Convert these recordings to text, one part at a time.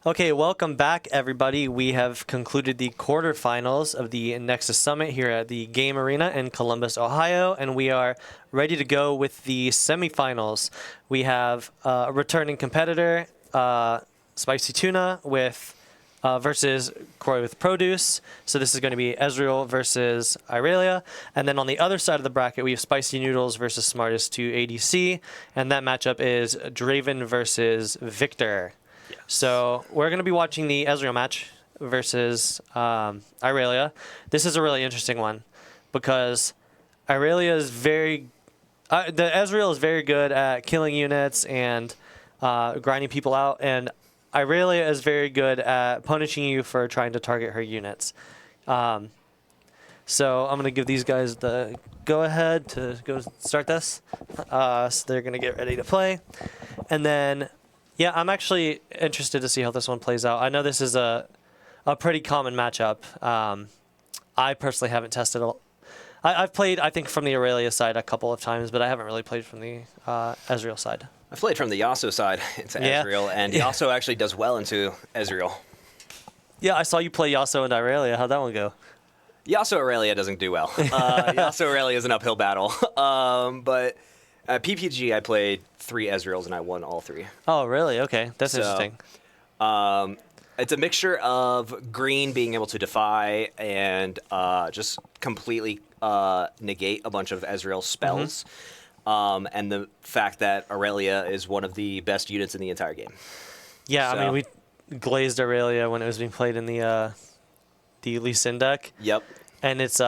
Okay, welcome back, everybody. We have concluded the quarterfinals of the Nexus Summit here at the Game Arena in Columbus, Ohio, and we are ready to go with the semifinals. We have a returning competitor, Spicy Tuna, versus CroywithProduce. So this is going to be Ezreal versus Irelia. And then on the other side of the bracket, we have Spicy Noodles versus Smartest2 ADC. And that matchup is Draven versus Victor. Yes. So we're going to be watching the Ezreal match versus Irelia. This is a really interesting one because Irelia is the Ezreal is very good at killing units and grinding people out, and Irelia is very good at punishing you for trying to target her units. So I'm going to give these guys the go-ahead to go start this. So they're going to get ready to play. And then, yeah, I'm actually interested to see how this one plays out. I know this is a pretty common matchup. I personally haven't tested it. I've played, I think, from the Irelia side a couple of times, but I haven't really played from the Ezreal side. I've played from the Yasuo side into Ezreal, and Yasuo actually does well into Ezreal. Yeah, I saw you play Yasuo and Irelia. How'd that one go? Yasuo Irelia doesn't do well. Yasuo Irelia is an uphill battle. But at PPG, I played 3 Ezreals, and I won all 3. Oh, really? Okay, that's interesting. It's a mixture of green being able to defy and just completely negate a bunch of Ezreal spells. And the fact that Irelia is one of the best units in the entire game. Yeah, So. I mean, we glazed Irelia when it was being played in the Lee Sin deck. Yep. And it's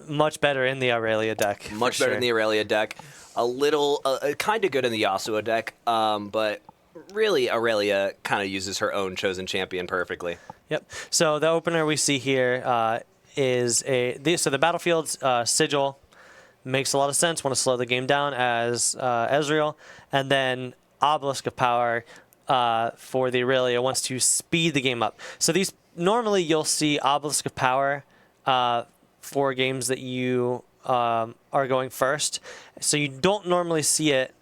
much better in the Irelia deck. Much better in the Irelia deck. A little, kind of good in the Yasuo deck, but really Irelia kind of uses her own chosen champion perfectly. Yep. So the opener we see here is so the battlefield's Sigil. Makes a lot of sense. Want to slow the game down as Ezreal. And then Obelisk of Power for the Irelia wants to speed the game up. So these normally you'll see Obelisk of Power for games that you are going first. So you don't normally see it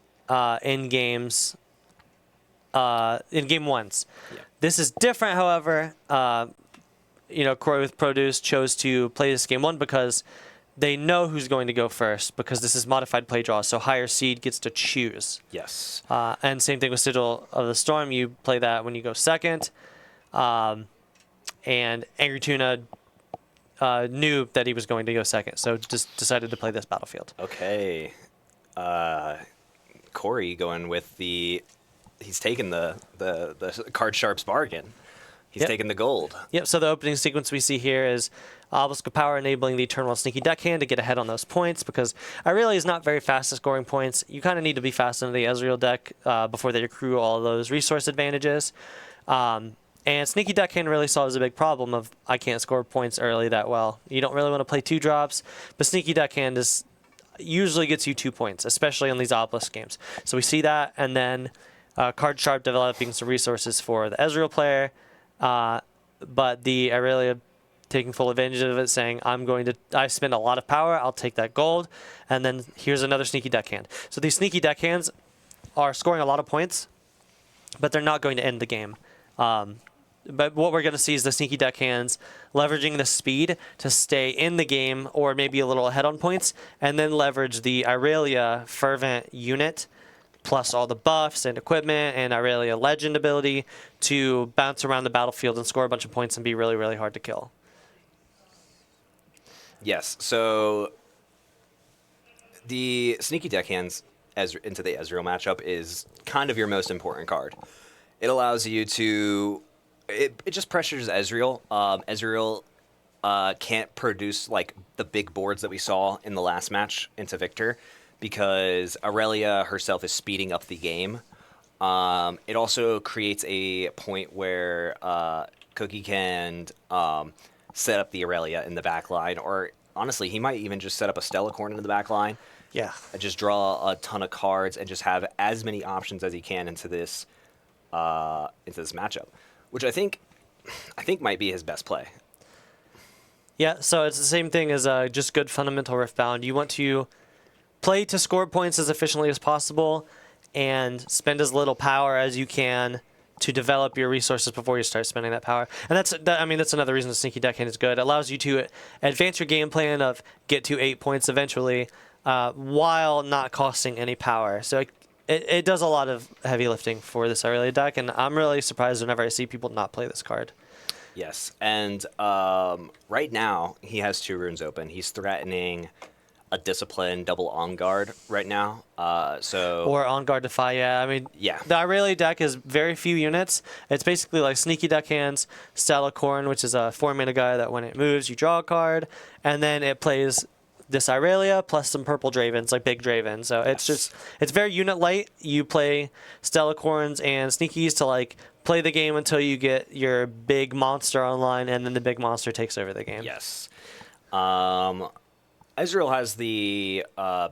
in games in game ones. Yeah. This is different, however. CroywithProduce chose to play this game 1 because they know who's going to go first because this is modified play draw, so higher seed gets to choose. Yes. And same thing with Sigil of the Storm. You play that when you go second. And Angry Tuna knew that he was going to go second, so just decided to play this battlefield. Okay. Corey going with he's taken the card sharp's bargain. He's taken the gold. Yep, so the opening sequence we see here is Obelisk of Power enabling the turn 1 Sneaky Deckhand to get ahead on those points because Irelia is not very fast at scoring points. You kind of need to be fast into the Ezreal deck before they accrue all of those resource advantages. And Sneaky Deckhand really solves a big problem of I can't score points early that well. You don't really want to play 2 drops, but Sneaky Deckhand usually gets you 2 points, especially on these Obelisk games. So we see that, and then Card Sharp developing some resources for the Ezreal player. But the Irelia taking full advantage of it, saying, I spend a lot of power, I'll take that gold, and then here's another Sneaky Deckhand. So these Sneaky Deckhands are scoring a lot of points, but they're not going to end the game. But what we're going to see is the Sneaky Deckhands leveraging the speed to stay in the game or maybe a little ahead on points, and then leverage the Irelia Fervent unit plus all the buffs and equipment and Irelia Legend ability to bounce around the battlefield and score a bunch of points and be really, really hard to kill. Yes, so the Sneaky Deckhands into the Ezreal matchup is kind of your most important card. It allows you to... It just pressures Ezreal. Ezreal can't produce like the big boards that we saw in the last match into Victor, because Irelia herself is speeding up the game. It also creates a point where Cookie can set up the Irelia in the back line, or honestly, he might even just set up a Stellacorn in the back line. Yeah. Just draw a ton of cards and just have as many options as he can into this matchup, which I think might be his best play. Yeah, so it's the same thing as just good fundamental Riftbound. You want to play to score points as efficiently as possible and spend as little power as you can to develop your resources before you start spending that power. And that's another reason the Sneaky Deckhand is good. It allows you to advance your game plan of get to 8 points eventually while not costing any power. So it does a lot of heavy lifting for this Irelia deck, and I'm really surprised whenever I see people not play this card. Yes, and right now he has 2 runes open. He's threatening a Discipline double On Guard right now. Or On Guard Defy, yeah. I mean, yeah. The Irelia deck is very few units. It's basically like Sneaky Deckhands, Stalacorn, which is a 4-mana guy that when it moves, you draw a card, and then it plays this Irelia plus some purple Dravens, like big Draven. So it's very unit light. You play Stalacorns and Sneakies to like play the game until you get your big monster online, and then the big monster takes over the game. Yes. Ezreal has the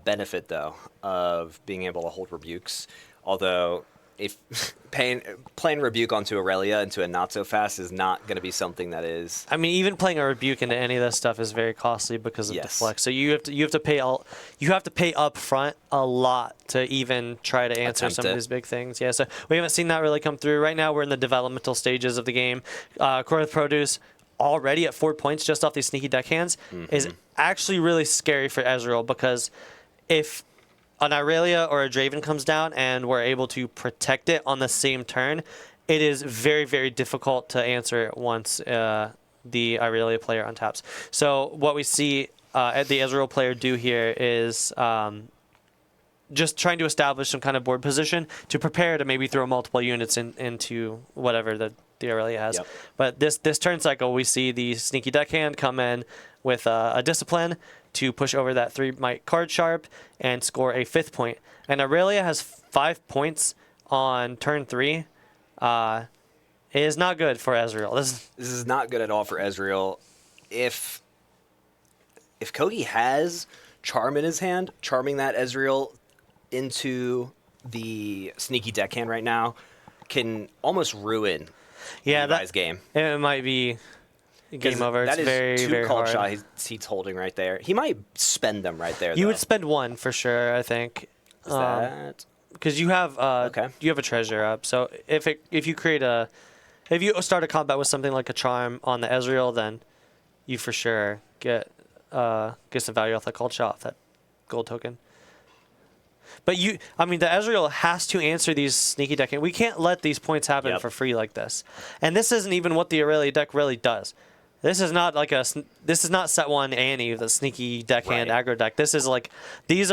benefit, though, of being able to hold rebukes. Although, if playing rebuke onto Irelia into a not so fast is not going to be something that is. I mean, even playing a rebuke into any of this stuff is very costly because of deflect. So you have to pay up front a lot to even try to answer some of these big things. Yeah. So we haven't seen that really come through. Right now, we're in the developmental stages of the game. CroywithProduce already at 4 points just off these Sneaky Deckhands is actually really scary for Ezreal, because if an Irelia or a Draven comes down and we're able to protect it on the same turn, it is very, very difficult to answer it once the Irelia player untaps. So what we see the Ezreal player do here is just trying to establish some kind of board position to prepare to maybe throw multiple units into whatever the Irelia has. Yep. But this turn cycle, we see the Sneaky Deckhand come in with a Discipline to push over that 3-might card sharp and score a 5th point. And Irelia has 5 points on turn 3. It is not good for Ezreal. This is not good at all for Ezreal. If Kogi has Charm in his hand, charming that Ezreal into the Sneaky Deckhand right now can almost ruin Levi's game. It might be game over. It's very, very hard. That is 2 call shot he's holding right there. He might spend them right there. You would spend 1 for sure, I think. Is that? Because you have you have a treasure up. So if you start a combat with something like a charm on the Ezreal, then you for sure get some value off that called shot, off that gold token. But the Ezreal has to answer these Sneaky Deckhand. We can't let these points happen for free like this. And this isn't even what the Irelia deck really does. This is not set 1 Annie, the Sneaky Deckhand aggro deck. This is like these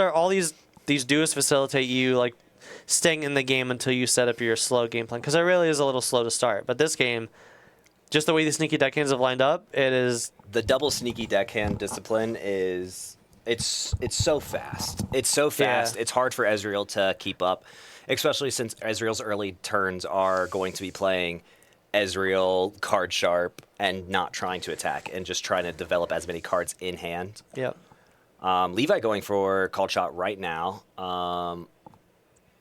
duos facilitate you like staying in the game until you set up your slow game plan, because Irelia is a little slow to start. But this game, just the way the Sneaky Deckhands have lined up, it is the double Sneaky Deckhand discipline is. It's so fast. It's so fast. Yeah. It's hard for Ezreal to keep up, especially since Ezreal's early turns are going to be playing Ezreal card sharp and not trying to attack and just trying to develop as many cards in hand. Yep. Levi going for called shot right now.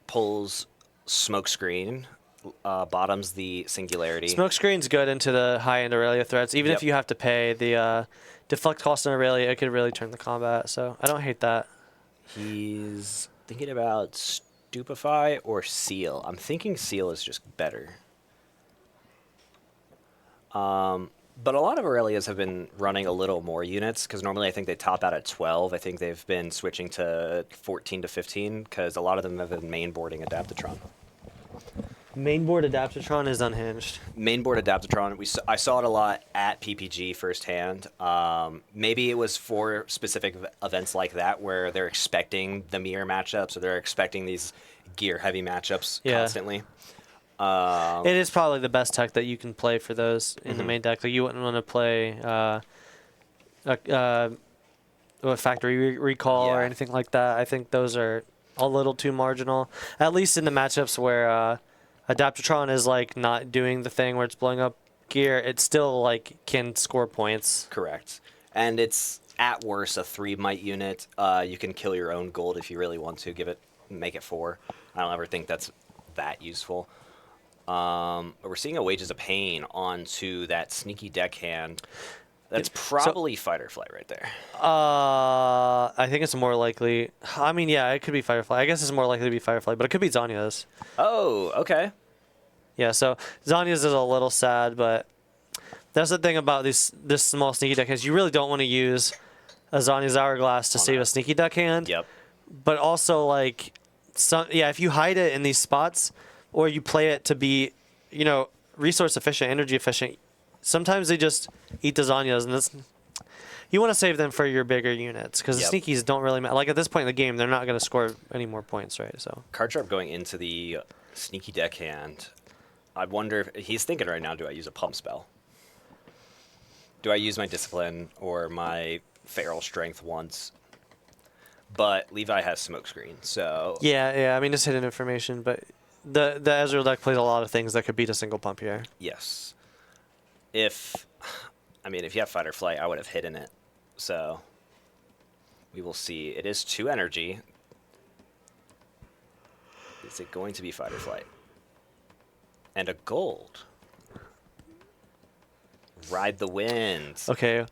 Pulls Smokescreen. Bottoms the Singularity. Smokescreen's good into the high-end Irelia threats. Even if you have to pay the deflect cost on Irelia, it could really turn the combat. So I don't hate that. He's thinking about Stupefy or Seal. I'm thinking Seal is just better. But a lot of Aurelias have been running a little more units, because normally I think they top out at 12. I think they've been switching to 14 to 15, because a lot of them have been mainboarding Adaptatron. Mainboard Adaptatron is unhinged. Mainboard Adaptatron, I saw it a lot at PPG firsthand. Maybe it was for specific events like that where they're expecting the mirror matchups, or they're expecting these gear-heavy matchups constantly. It is probably the best tech that you can play for those in the main deck. Like, you wouldn't want to play Factory Recall or anything like that. I think those are a little too marginal, at least in the matchups where Adaptatron is like not doing the thing where it's blowing up gear. It still like can score points. Correct. And it's at worst a 3-might unit. You can kill your own gold if you really want to. Make it 4. I don't ever think that's that useful. But we're seeing a Wages of Pain onto that Sneaky Deckhand. That's probably fight or flight right there. I think it's more likely. I mean, yeah, it could be fight or flight. I guess it's more likely to be fight or flight, but it could be Zanya's. Oh, okay. Yeah, so Zanya's is a little sad, but that's the thing about this small sneaky deck is you really don't want to use a Zanya's Hourglass to save a sneaky deck hand. Yep. But also, like, if you hide it in these spots, or you play it to be, resource efficient, energy efficient, sometimes they just eat the Zanyas, and you want to save them for your bigger units, because the sneakies don't really matter. Like, at this point in the game, they're not going to score any more points, right? So Card sharp going into the sneaky deck hand. I wonder if he's thinking right now, do I use a pump spell? Do I use my discipline or my feral strength once? But Levi has smokescreen, so yeah. I mean, it's hidden information, but the Ezreal deck plays a lot of things that could beat a single pump here. yes. If you have fight or flight, I would have hidden it. So we will see. It is 2 energy. Is it going to be fight or flight? And a gold. Ride the wind. Okay,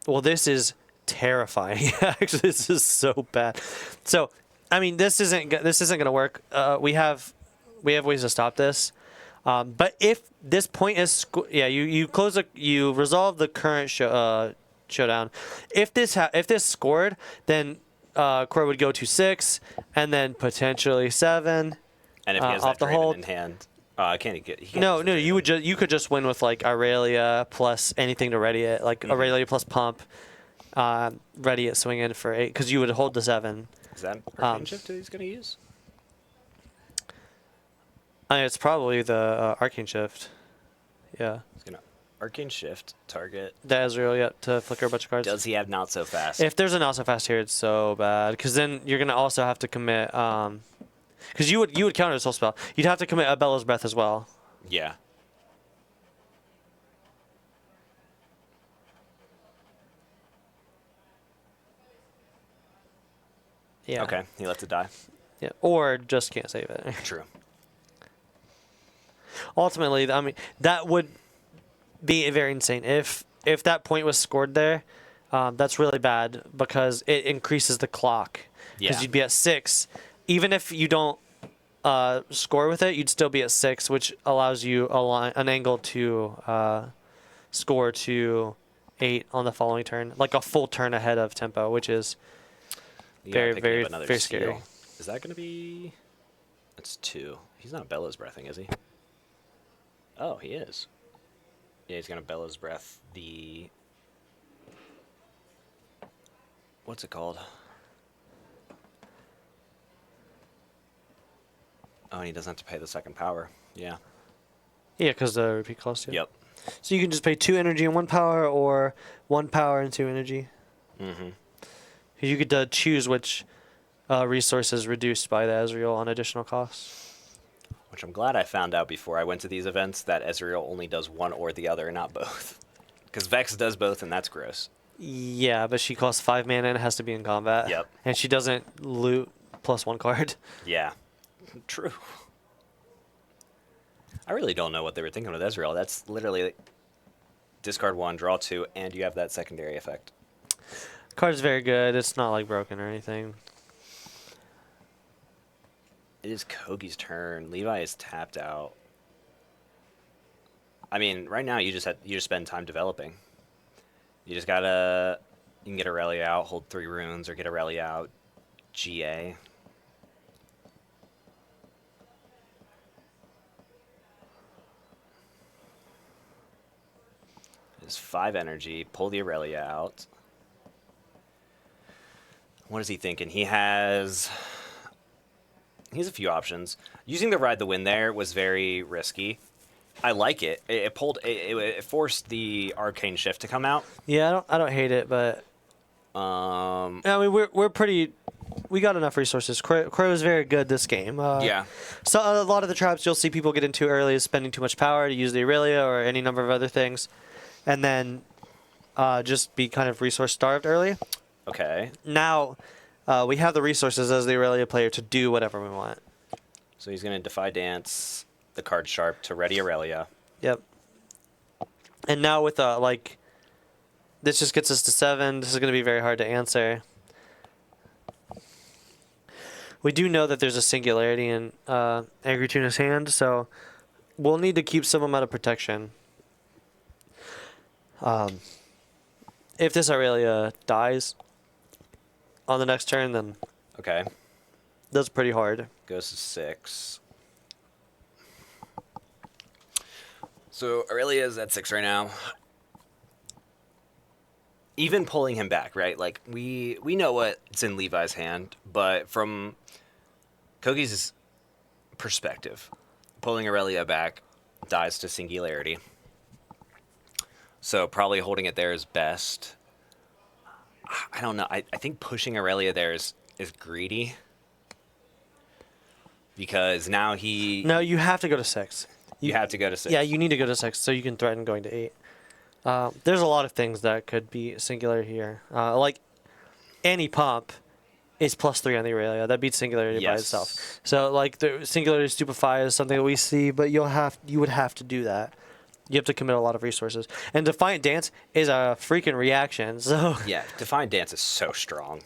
well, this is terrifying. Actually, this is so bad. So, I mean, this isn't gonna work. We have ways to stop this. But if this point is you resolve the current showdown. If this scored, then Crow would go to 6 and then potentially 7. And if he has off that the Draven hold. in hand, can he get? He can't No, use no, the you could just win with like Irelia plus anything to ready it, like Irelia plus pump, ready it, swing in for 8, because you would hold the 7. Is that Arcane Shift that he's going to use? I mean, it's probably the Arcane Shift. Yeah. He's going to Arcane Shift, target. The Ezreal, yep, to flicker a bunch of cards. Does he have Not So Fast? If there's a not so fast here, it's so bad, because then you're gonna also have to commit. Because you would counter this whole spell. You'd have to commit a Bella's Breath as well. Yeah. Yeah. Okay, he lets it die. Yeah. Or just can't save it. True. Ultimately, I mean, that would be very insane if that point was scored there. That's really bad because it increases the clock. Because Yeah. you'd be at 6, even if you don't score with it, you'd still be at 6, which allows you an angle to score to 8 on the following turn, like a full turn ahead of tempo, which is You gotta very, pick me very, up another very seal. scary. Is that going to be... That's 2. He's not Bella's Breathing, is he? Oh, he is. Yeah, he's going to Bella's Breath the... What's it called? Oh, and he doesn't have to pay the second power. Yeah. Yeah, because the repeat cost. Yeah. Yep. So you can just pay 2 energy and 1 power, or 1 power and 2 energy. Mm-hmm. You could choose which resource is reduced by the Ezreal on additional costs. Which I'm glad I found out before I went to these events, that Ezreal only does one or the other, not both. Because Vex does both, and that's gross. Yeah, but she costs 5 mana and has to be in combat. Yep. And she doesn't loot +1 card. Yeah. True. I really don't know what they were thinking with Ezreal. That's literally discard 1, draw 2, and you have that secondary effect. Card's very good. It's not like broken or anything. It is Kogi's turn. Levi is tapped out. I mean, right now you just spend time developing. You just gotta, you can get Irelia out, hold 3 runes, or get Irelia out, GA. It's 5 energy. Pull the Irelia out. What is he thinking? He has a few options. Using the Ride the Wind there was very risky. I like it. It forced the Arcane Shift to come out. Yeah, I don't hate it, but I mean we got enough resources. Crow is very good this game. Yeah. So a lot of the traps you'll see people get into early is spending too much power to use the Irelia or any number of other things, and then just be kind of resource starved early. Okay. Now we have the resources as the Irelia player to do whatever we want. So he's going to Defy Dance the card Sharp to ready Irelia. Yep. And now with this just gets us to 7. This is going to be very hard to answer. We do know that there's a singularity in Angry Tuna's hand, so we'll need to keep some amount of protection. If this Irelia dies on the next turn, then Okay. that's pretty hard. Goes to 6. So Irelia is at 6 right now. Even pulling him back, right? Like, we know what's in Levi's hand, but from Kogi's perspective, pulling Irelia back dies to Singularity. So probably holding it there is best. I don't know. I think pushing Irelia there is greedy. Because now he... No, you have to go to 6. You have to go to 6. Yeah, you need to go to 6 so you can threaten going to 8. There's a lot of things that could be singular here. Like, any pump is +3 on the Irelia. That beats Singularity by Yes. itself. So, like, the Singularity Stupefy is something that we see, but you would have to do that. You have to commit a lot of resources. And Defiant Dance is a freaking reaction, so... Yeah, Defiant Dance is so strong.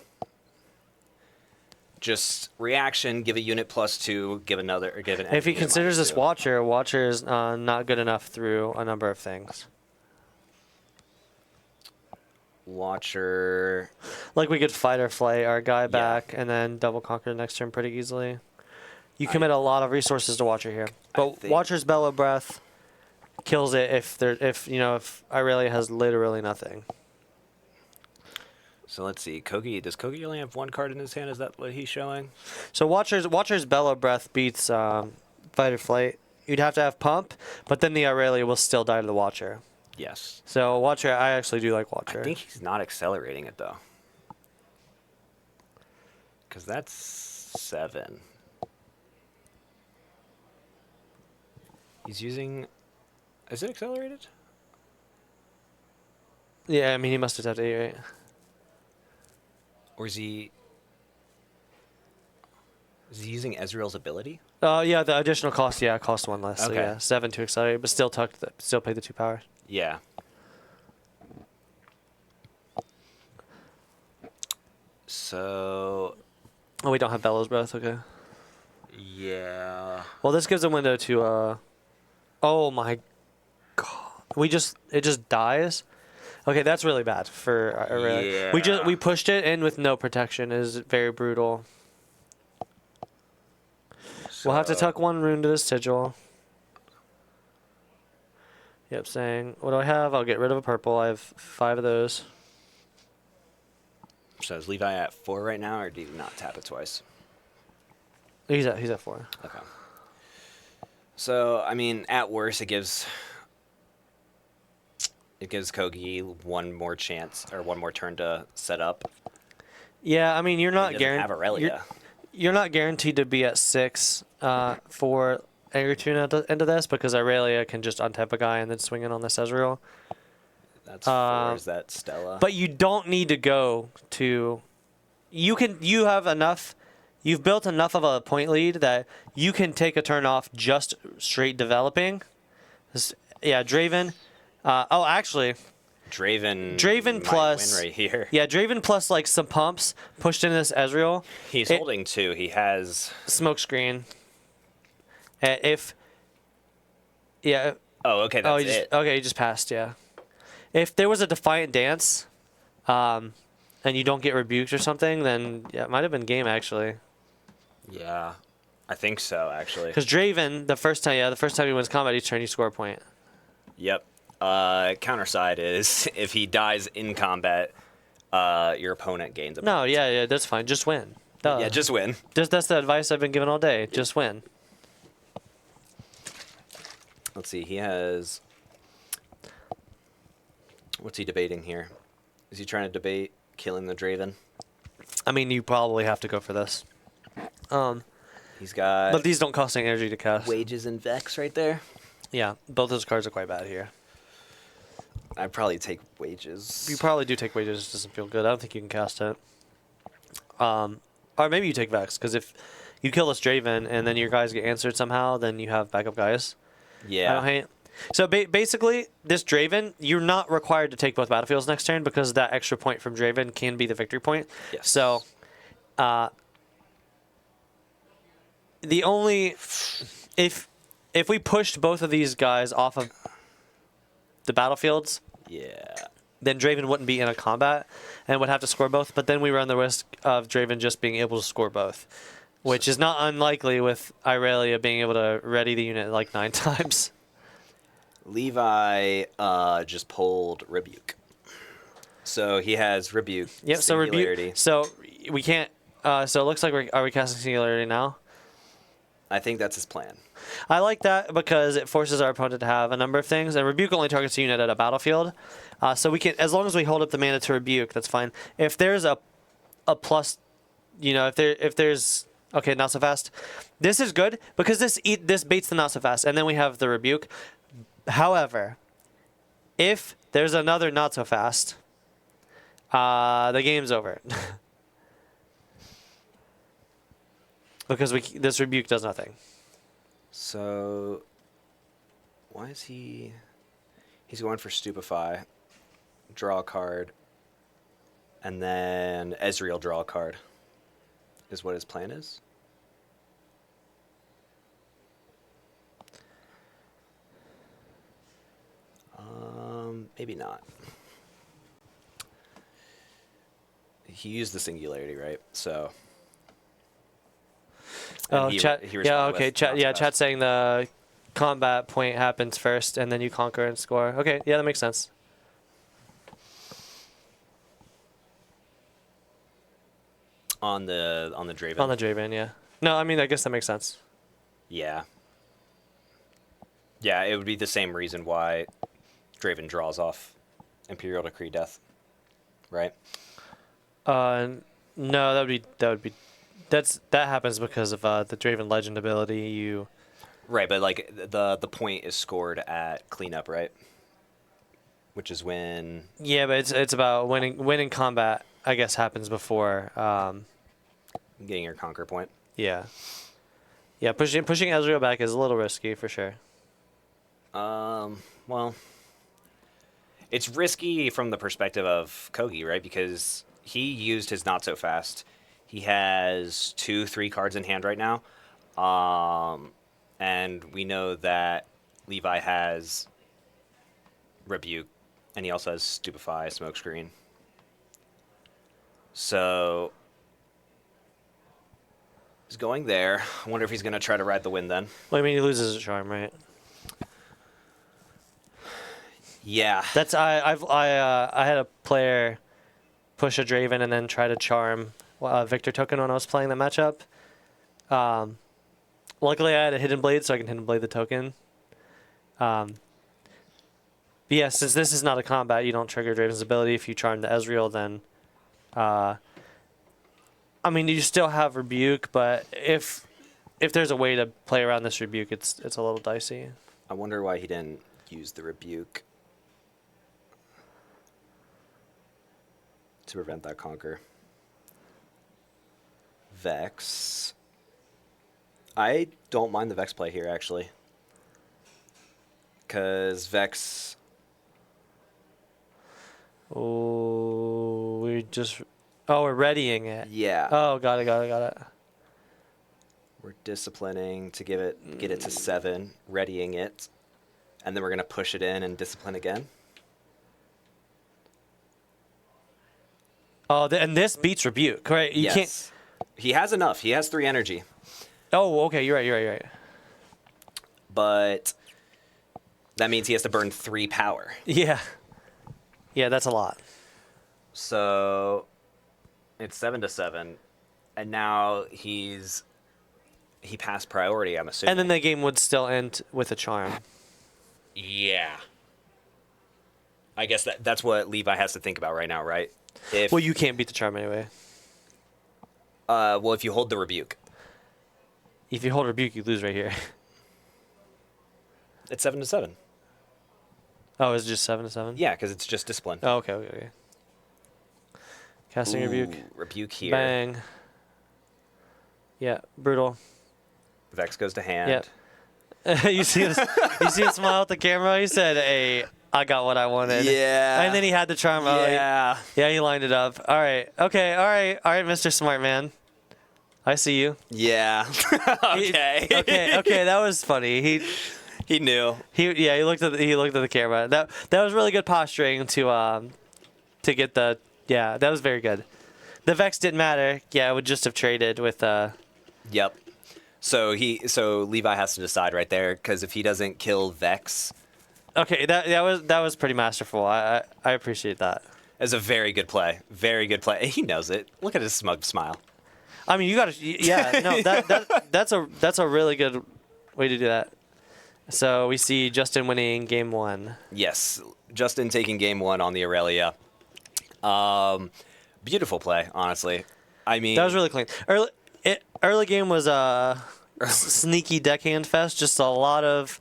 Just reaction, give a unit +2, give another, or give an... If he enemy considers this -2. Watcher is not good enough through a number of things. Watcher... Like, we could fight or flight our guy back and then double conquer the next turn pretty easily. You commit a lot of resources to Watcher here. But Watcher's Bellow Breath kills it if Irelia has literally nothing. So let's see. Does Kogi only have 1 card in his hand? Is that what he's showing? So Watcher's Bellow Breath beats fight or flight. You'd have to have Pump, but then the Irelia will still die to the Watcher. Yes. So Watcher, I actually do like Watcher. I think he's not accelerating it, though. Because that's 7. He's using... Is it accelerated? Yeah, I mean, he must have tapped 8, right? Or is he using Ezreal's ability? Yeah, the additional cost, cost 1 less. So Okay. yeah, 7 to accelerate, but still pay the 2 power. Yeah. So... Oh, we don't have Bellows Breath, okay. Yeah. Well, this gives a window to, oh my god. It just dies? Okay, that's really bad for Irelia. Yeah. We pushed it in with no protection. It is very brutal. We'll have to tuck 1 rune to the sigil. Yep, saying, what do I have? I'll get rid of a purple. I have 5 of those. So is Levi at 4 right now, or do you not tap it twice? He's at 4. Okay. So, I mean, at worst, it gives Kogi 1 more chance, or 1 more turn to set up. Yeah, I mean, you're not He doesn't have guaranteed. Irelia. You're not guaranteed to be at 6 for Angrytuna at the end of this, because Irelia can just untap a guy and then swing in on this Ezreal. That's 4. Is that Stella? But you don't need to go to. You have enough. You've built enough of a point lead that you can take a turn off just straight developing. Yeah, Draven. Actually, Draven might plus win right here. Yeah, Draven plus like some pumps pushed into this Ezreal. He's holding 2. He has smoke screen. If. Yeah. Oh, okay. That's it. Okay, he just passed. Yeah. If there was a Defiant Dance, and you don't get rebuked or something, then yeah, it might have been game actually. Yeah, I think so actually. Because Draven, the first time he wins combat, each turn you score a point. Yep. Counter side is if he dies in combat, your opponent gains a point. No, yeah, that's fine. Just win. Duh. Yeah, just win. That's the advice I've been given all day. Just win. Let's see. He has. What's he debating here? Is he trying to debate killing the Draven? I mean, you probably have to go for this. He's got. But these don't cost any energy to cast. Wages and Vex right there. Yeah, both those cards are quite bad here. I'd probably take Wages. You probably do take Wages. It doesn't feel good. I don't think you can cast it. Or maybe you take Vex, because if you kill this Draven and then your guys get answered somehow, then you have backup guys. Yeah. I don't hate. So basically, this Draven, you're not required to take both battlefields next turn because that extra point from Draven can be the victory point. Yes. So, the only if if we pushed both of these guys off of the battlefields, Yeah. then Draven wouldn't be in a combat and would have to score both. But then we run the risk of Draven just being able to score both, which is not unlikely with Irelia being able to ready the unit like 9 times. Levi just pulled Rebuke. So he has Rebuke. Yep, so Rebuke. So we can't. So it looks like are we casting Singularity now? I think that's his plan. I like that because it forces our opponent to have a number of things, and Rebuke only targets a unit at a battlefield. So we can, as long as we hold up the mana to Rebuke, that's fine. If there's a plus, you know, if there's okay, not so fast. This is good because this baits the not so fast, and then we have the Rebuke. However, if there's another not so fast, the game's over. Because this Rebuke does nothing. So, why is he... He's going for Stupefy, draw a card, and then Ezreal draw a card, is what his plan is? Maybe not. He used the Singularity, right? So... Oh, chat. Yeah, okay. Chat. Yeah, fast. chat saying the combat point happens first, and then you conquer and score. Okay, yeah, that makes sense. On the Draven. On the Draven, yeah. No, I mean, I guess that makes sense. Yeah. Yeah, it would be the same reason why Draven draws off Imperial Decree Death, right? No, that happens because of the Draven Legend ability. You. Right, but like the point is scored at cleanup, right? Which is when. Yeah, but it's about winning combat. I guess happens before. Getting your conquer point. Yeah. Yeah, pushing Ezreal back is a little risky for sure. Well, it's risky from the perspective of Kogi, right? Because he used his not so fast. He has 2-3 cards in hand right now. And we know that Levi has Rebuke, and he also has Stupefy, Smokescreen. So he's going there. I wonder if he's going to try to ride the wind then. Well, I mean, he loses a charm, right? Yeah. That's I had a player push a Draven and then try to charm Victor token when I was playing that matchup. Luckily, I had a Hidden Blade, so I can Hidden Blade the token. But yeah, since this is not a combat, you don't trigger Draven's ability. If you charm the Ezreal, then... I mean, you still have Rebuke, but if there's a way to play around this Rebuke, it's a little dicey. I wonder why he didn't use the Rebuke to prevent that conquer. Vex. I don't mind the Vex play here, actually. Because Vex... Oh, we're readying it. Yeah. Oh, got it. We're disciplining to get it to 7, readying it, and then we're going to push it in and discipline again. Oh, and this beats Rebuke, right? You can't... He has enough. He has 3 energy. Oh, okay, you're right. But that means he has to burn 3 power. Yeah. Yeah, that's a lot. So it's 7-7, and now he passed priority, I'm assuming. And then the game would still end with a charm. Yeah. I guess that's what Levi has to think about right now, right? Well, you can't beat the charm anyway. Well, if you hold the Rebuke. If you hold Rebuke, you lose right here. It's 7-7. Oh, it's just 7-7? Yeah, because it's just discipline. Oh, okay. Casting Rebuke. Rebuke here. Bang. Yeah, brutal. Vex goes to hand. Yep. You see him smile at the camera? He said, hey, I got what I wanted. Yeah. And then he had the charm. Yeah. Yeah, he lined it up. All right. Okay, all right, Mr. Smart Man. I see you. Yeah. Okay. Okay. That was funny. He knew. He looked at the camera. That was really good posturing to get the. Yeah, that was very good. The Vex didn't matter. Yeah, I would just have traded with. Yep. So Levi has to decide right there, because if he doesn't kill Vex, Okay, that was pretty masterful. I appreciate that. it's a very good play. Very good play. He knows it. Look at his smug smile. I mean, you got to. Yeah, no, that's a really good way to do that. So we see Justin winning game 1. Yes, Justin taking game 1 on the Irelia. Beautiful play, honestly. I mean, That was really clean. Early game was a sneaky deckhand fest. Just a lot of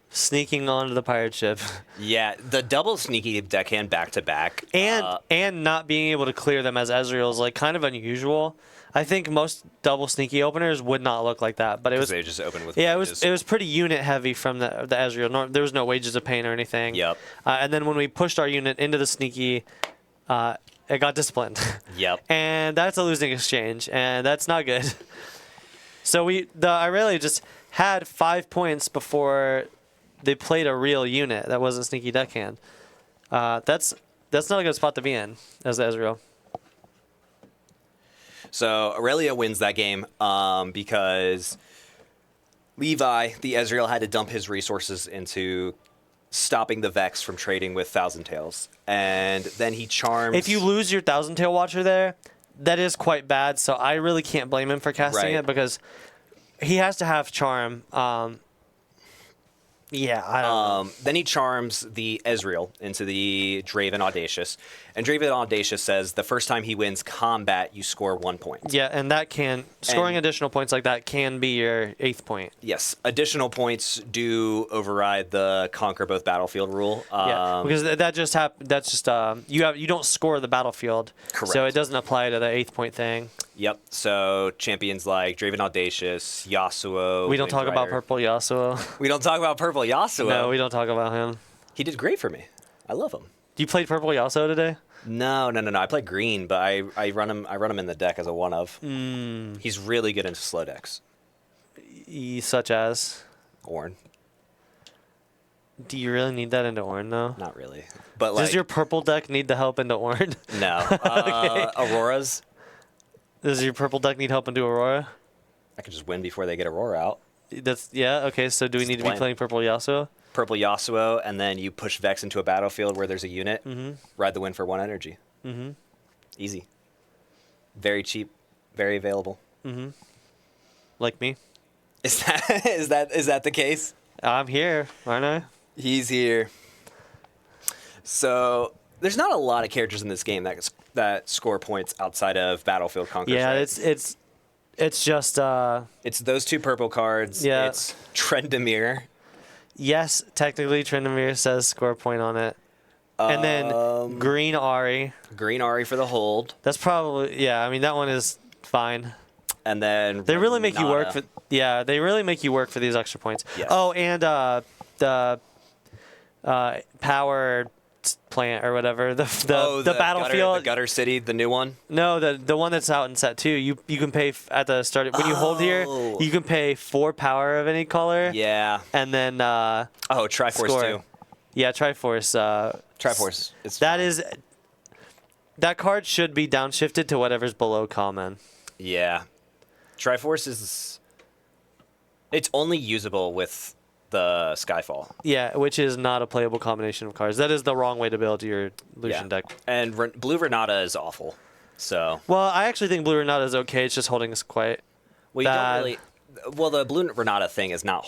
sneaking onto the pirate ship, yeah, the double sneaky deckhand back to back, and not being able to clear them as Ezreal is like kind of unusual. I think most double sneaky openers would not look like that, but it was they just open with yeah, wages. it was pretty unit heavy from the Ezreal. There was no wages of pain or anything. Yep. And then when we pushed our unit into the sneaky, it got disciplined. Yep. And that's a losing exchange, and that's not good. So the Irelia just had 5 points before they played a real unit that wasn't sneaky deckhand. That's not a good spot to be in as the Ezreal. So Irelia wins that game because Levi, the Ezreal, had to dump his resources into stopping the Vex from trading with Thousand Tails. And then he charms... If you lose your Thousand Tail Watcher there, that is quite bad, so I really can't blame him for casting Right. it because he has to have charm. Yeah, I don't know. Then he charms the Ezreal into the Draven Audacious. And Draven Audacious says the first time he wins combat, you score 1 point. Yeah, and that scoring additional points like that can be your 8th point. Yes, additional points do override the conquer both battlefield rule. Yeah, because that just happens. That's just you don't score the battlefield, Correct. so it doesn't apply to the 8th point thing. Yep. So champions like Draven Audacious, Yasuo. We don't talk about Windrider. purple Yasuo. We don't talk about purple Yasuo. No, we don't talk about him. He did great for me. I love him. You played purple Yasuo today? No. I play green, but I run him in the deck as a one of. He's really good into slow decks. Such as? Ornn. Do you really need that into Ornn though? Not really. But like Does your purple deck need the help into Ornn? no. Auroras. Does your purple deck need help into Aurora? I could just win before they get Aurora out. Okay. So do we Just need to be plan. playing purple Yasuo? Purple Yasuo, and then you push Vex into a battlefield where there's a unit. Ride the win for 1 energy. Easy. Very cheap. Very available. Like me? Is that the case? I'm here, aren't I? He's here. So there's not a lot of characters in this game that score points outside of Battlefield Conquerors. Yeah, right? it's just It's those 2 purple cards. Yeah. It's Trendemir. yes, technically Trindamir says score a point on it. And then green Ari. Green Ari for the hold. That's probably I mean that one is fine. And then They really make you work Renata. they really make you work for these extra points. Yes. Oh, and the power plant or whatever, the battlefield. the gutter city, the new one. No, the one that's out in set 2. You can pay at the start when you hold here. Oh. You can pay 4 power of any color. Yeah. And then Triforce score. too. Yeah, Triforce. Triforce. It's That card should be downshifted to whatever's below common. Yeah. Triforce is... It's only usable with the Skyfall. Yeah, which is not a playable combination of cards. That is the wrong way to build your Lucian deck. And Blue Renata is awful. So... Well, I actually think Blue Renata is okay. It's just holding us quite Well, you bad. don't really... Well, the Blue Renata thing is not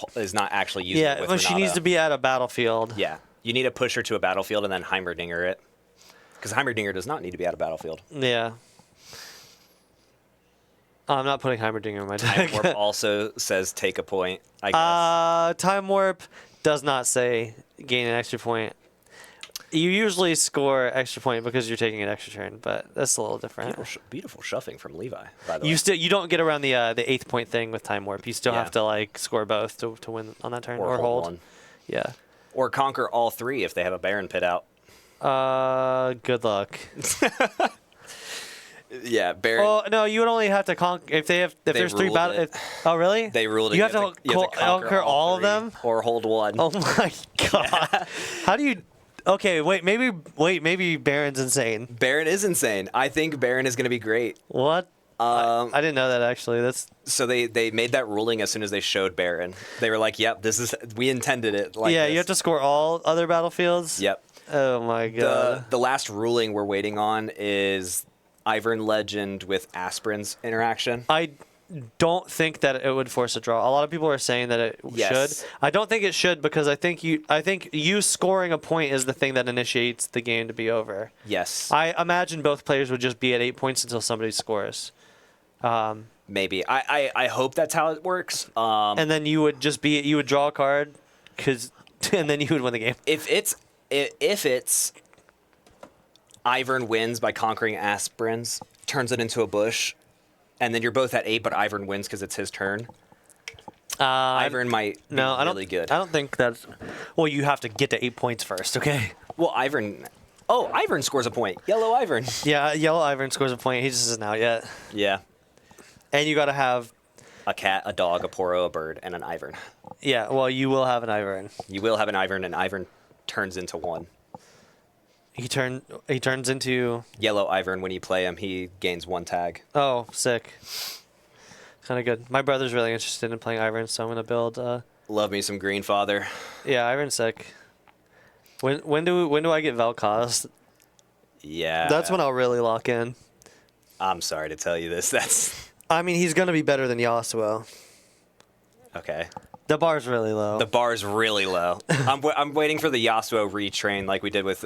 actually usable Yeah, with well, she Renata. needs to be at a battlefield. Yeah. You need to push her to a battlefield and then Heimerdinger it. Because Heimerdinger does not need to be at a battlefield. Yeah. I'm not putting Heimerdinger in my deck. Time Warp also says take a point, I guess. Time Warp does not say gain an extra point. You usually score extra point because you're taking an extra turn, but that's a little different. Beautiful shuffing from Levi, by the way. You don't get around the 8th point thing with Time Warp. You still have to like score both to win on that turn or hold. One. Yeah. Or conquer all 3 if they have a Baron pit out. Good luck. Yeah, Baron. Oh no, you would only have to conquer if there's 3 ruled battles. it. Oh really? They ruled it. You have to conquer all of 3 them. or hold one. Oh my god! How do you? Okay, maybe Baron's insane. Baron is insane. I think Baron is going to be great. What? I didn't know that actually. That's So they made that ruling as soon as they showed Baron. They were like, "Yep, we intended it." Like yeah. this. You have to score all other battlefields. Yep. Oh my god. The last ruling we're waiting on is Ivern Legend with Aspirin's interaction. I don't think that it would force a draw. A lot of people are saying that it Yes. should. I don't think it should because I think you scoring a point is the thing that initiates the game to be over. Yes. I imagine both players would just be at 8 points until somebody scores. Maybe. I hope that's how it works. And then you would draw a card and then you would win the game. If it's Ivern wins by conquering Aspirins, turns it into a bush, and then you're both at 8, but Ivern wins because it's his turn. Ivern might be really good. I don't think that's... Well, you have to get to 8 points first, okay? Well, Ivern... Oh, Ivern scores a point. Yellow Ivern. Yeah, yellow Ivern scores a point. He just isn't out yet. Yeah. And you got to have... A cat, a dog, a Poro, a bird, and an Ivern. Yeah, well, you will have an Ivern. You will have an Ivern, and Ivern turns into 1. He turns into... Yellow Ivern, when you play him, he gains 1 tag. Oh, sick. Kind of good. My brother's really interested in playing Ivern, so I'm going to build... Love me some Green Father. Yeah, Ivern's sick. When do I get Vel'Koz? Yeah. That's when I'll really lock in. I'm sorry to tell you this. That's... I mean, he's going to be better than Yasuo. Okay. The bar's really low. The bar's really low. I'm waiting for the Yasuo retrain like we did with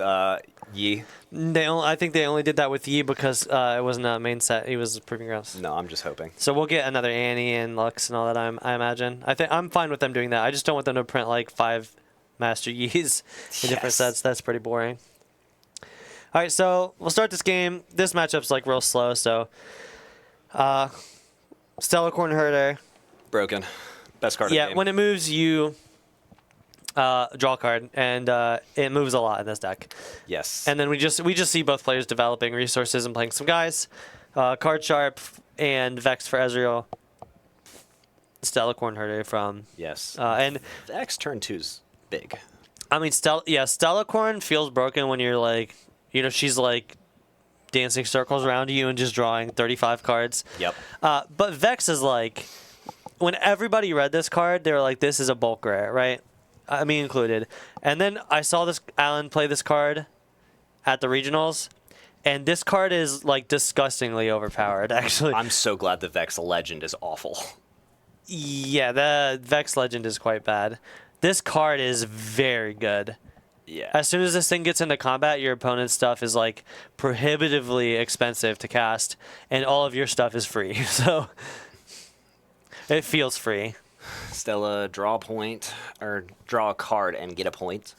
Yi. I think they only did that with Yi because it wasn't a main set. He was proving grounds. No, I'm just hoping. So we'll get another Annie and Lux and all that. I imagine. I'm fine with them doing that. I just don't want them to print like 5 Master Yis in different sets. That's pretty boring. All right, so we'll start this game. This matchup's like real slow. So, Stellar Corn Herder. Broken. Best card of the game. Yeah, when it moves, you draw a card, and it moves a lot in this deck. Yes. And then we just see both players developing resources and playing some guys. Card Sharp and Vex for Ezreal. Stellar Corn Herder from... Yes. And the X turn 2's big. I mean, Stellar Corn feels broken when you're like, she's like dancing circles around you and just drawing 35 cards. Yep. But Vex is like... When everybody read this card, they were like, this is a bulk rare, right? Me included. And then I saw Alan play this card at the regionals, and this card is like disgustingly overpowered, actually. I'm so glad the Vex Legend is awful. Yeah, the Vex Legend is quite bad. This card is very good. Yeah. As soon as this thing gets into combat, your opponent's stuff is like prohibitively expensive to cast, and all of your stuff is free. So... It feels free. Stella, draw a point, or draw a card and get a point.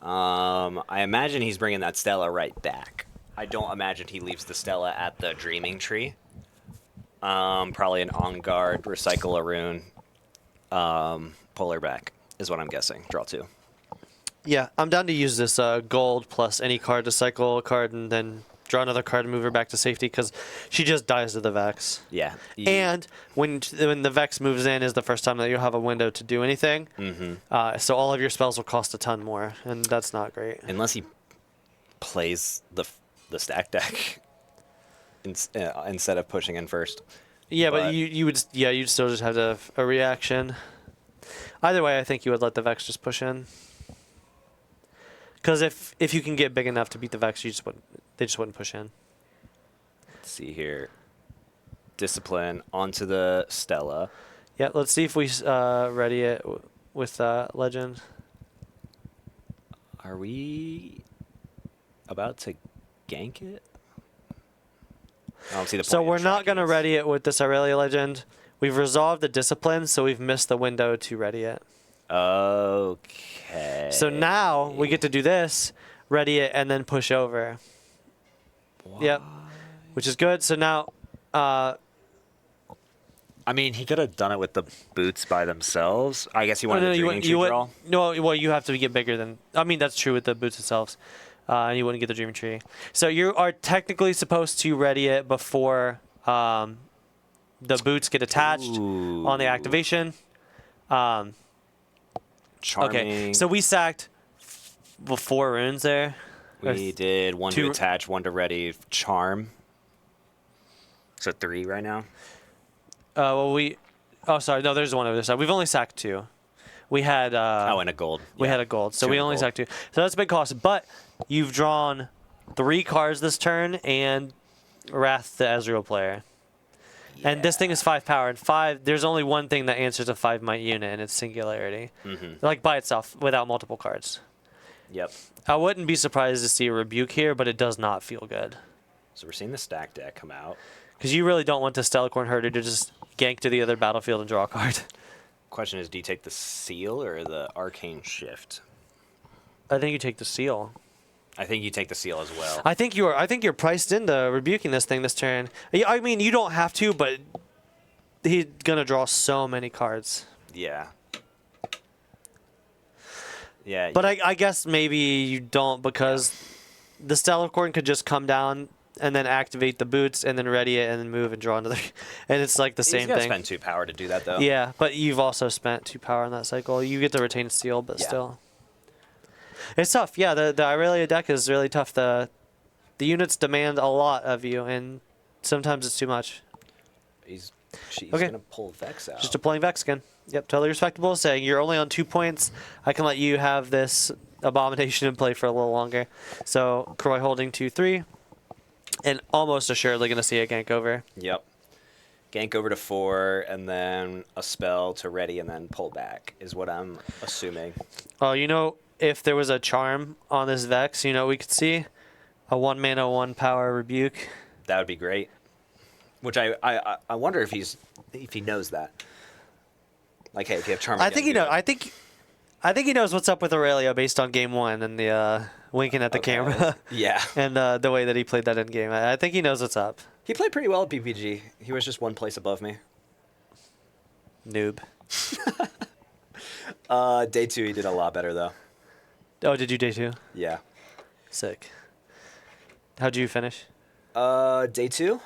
I imagine he's bringing that Stella right back. I don't imagine he leaves the Stella at the Dreaming Tree. Probably an On Guard, recycle a rune, pull her back, is what I'm guessing. Draw 2. Yeah, I'm down to use this gold plus any card to cycle a card and then draw another card and move her back to safety because she just dies to the Vex. Yeah. And when the Vex moves in is the first time that you'll have a window to do anything. Mm-hmm. So all of your spells will cost a ton more, and that's not great. Unless he plays the stack deck instead of pushing in first. Yeah, but you'd still just have a reaction. Either way, I think you would let the Vex just push in. Because if you can get big enough to beat the Vex, they just wouldn't push in. Let's see here. Discipline onto the Stella. Yeah, let's see if we ready it with Legend. Are we about to gank it? I don't see the point. So we're not going to ready it with this Irelia Legend. We've resolved the Discipline, so we've missed the window to ready it. Okay. So now we get to do this, ready it, and then push over. Why? Yep. Which is good. So now... I mean, he could have done it with the boots by themselves. I guess he wanted the Dreaming Tree draw. No, well, you have to get bigger than... I mean, that's true with the boots themselves. and you wouldn't get the Dreaming Tree. So you are technically supposed to ready it before the boots get attached on the activation. Charming. Okay, so we sacked 4 runes there. We did 1 to 2 attach, 1 to ready, charm. So 3 right now. Oh, sorry. No, there's 1 over there. We've only sacked 2. We had. And a gold. We Yeah. had a gold, so 2 we and a only gold. sacked 2. So that's a big cost. But you've drawn 3 cards this turn and Wrath the Ezreal player. And this thing is 5 power. And 5, there's only one thing that answers a 5 might unit, and it's Singularity. Like by itself, without multiple cards. Yep. I wouldn't be surprised to see a Rebuke here, but it does not feel good. So we're seeing the stack deck come out. Because you really don't want the Stellacorn Herder to just gank to the other battlefield and draw a card. Question is, do you take the seal or the arcane shift? I think you take the Seal. I think you take the seal as well. I think you're priced into rebuking this thing this turn. I mean, you don't have to, but he's gonna draw so many cards. Yeah. Yeah. But I guess maybe you don't, because the Stellacorn could just come down and then activate the boots and then ready it and then move and draw another, and it's like the He's same gotta thing. spend 2 power to do that though. Yeah, but you've also spent 2 power in that cycle. You get to retain Seal, but Yeah. still, it's tough. Yeah, the Irelia deck is really tough. The units demand a lot of you, and sometimes it's too much. She's Okay. gonna pull Vex out. Just deploying Vex again. Yep, totally respectable. Saying you're only on 2 points. I can let you have this Abomination in play for a little longer. So Croy holding 2/3, and almost assuredly going to see a gank over. Yep. Gank over to 4, and then a spell to ready, and then pull back is what I'm assuming. Oh, if there was a charm on this Vex, we could see a 1 mana 1 power rebuke. That would be great. Which I wonder if he knows that. Like, hey, if you have charm, I think he knows. I think he knows what's up with Aurelia based on game 1 and the winking at the camera. Yeah. And the way that he played that in game. I think he knows what's up. He played pretty well at PPG. He was just 1 place above me. Noob. Day 2, he did a lot better though. Oh, did you day 2? Yeah. Sick. How'd you finish? Day 2.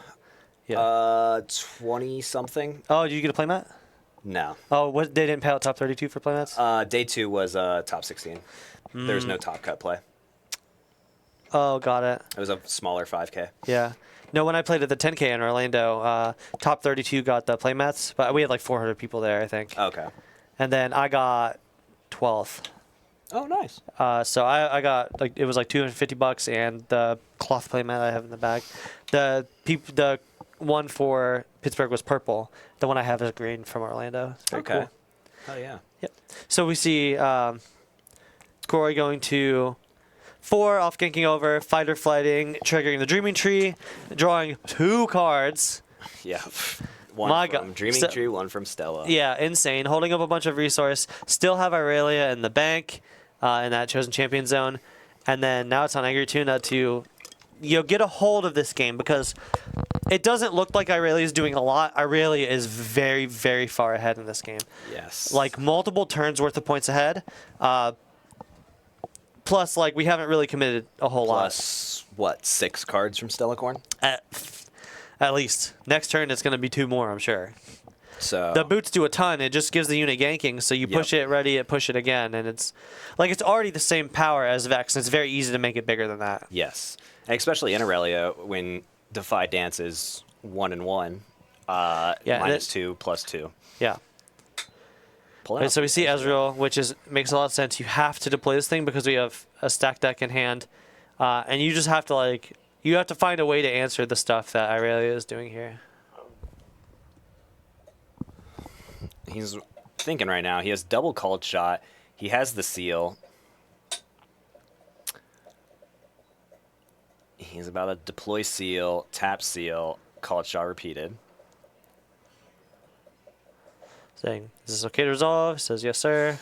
Yeah. 20 something. Oh, did you get a playmat? No. Oh, they didn't pay out top 32 for playmats? Day 2 was top 16. There was no top cut play. Oh, got it. It was a smaller 5K. Yeah. No, when I played at the 10K in Orlando, top 32 got the playmats, but we had like 400 people there, I think. Okay. And then I got 12th. Oh, nice. So I got it was like $250 and the cloth playmat I have in the bag. The one for Pittsburgh was purple. The one I have is green from Orlando. It's very cool. Oh yeah. Yep. So we see Corey going to 4 off ganking over, fighter flighting, triggering the Dreaming Tree, drawing 2 cards. Yeah. One My from God. Dreaming Tree, one from Stella. Yeah, insane. Holding up a bunch of resource. Still have Irelia in the bank in that chosen champion zone. And then now it's on Angry Tuna to get a hold of this game, because it doesn't look like Irelia is doing a lot. Irelia is very, very far ahead in this game. Yes. Like multiple turns worth of points ahead. Plus, we haven't really committed a whole Plus, what, 6 cards from Stellacorn? lot. At least. Next turn, it's going to be 2 more, I'm sure. So The boots do a ton. It just gives the unit ganking, so you push it, ready it, push it again, and it's already the same power as Vex, and it's very easy to make it bigger than that. yes, and especially in Irelia when Defy Dance is 1 and 1, -2, +2. Yeah. Pull it Right, out. so we see Ezreal, which makes a lot of sense. You have to deploy this thing because we have a stack deck in hand, and you just have to you have to find a way to answer the stuff that Irelia is doing here. He's thinking right now. He has double called shot. He has the seal. He's about to deploy seal, tap seal, called shot repeated. Saying, is this okay to resolve? Says, yes, sir.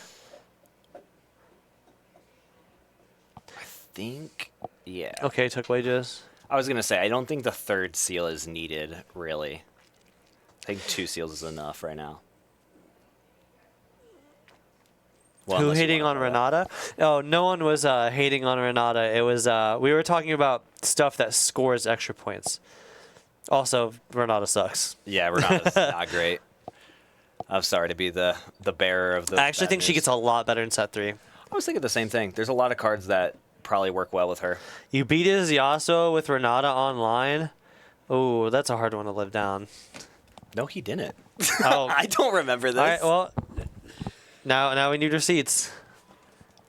I think, yeah. Okay, took wages. I was going to say, I don't think the 3rd seal is needed, really. I think 2 seals is enough right now. Well, Who unless you hating on wanna know that. Renata? Oh, no one was hating on Renata. It was we were talking about stuff that scores extra points. Also, Renata sucks. Yeah, Renata's not great. I'm sorry to be the bearer of the. I actually bad think she news. gets a lot better in set 3. I was thinking the same thing. There's a lot of cards that probably work well with her. You beat his Yasuo with Renata online. Oh, that's a hard one to live down. No, he didn't. Oh, I don't remember this. all right. Well, now we need receipts.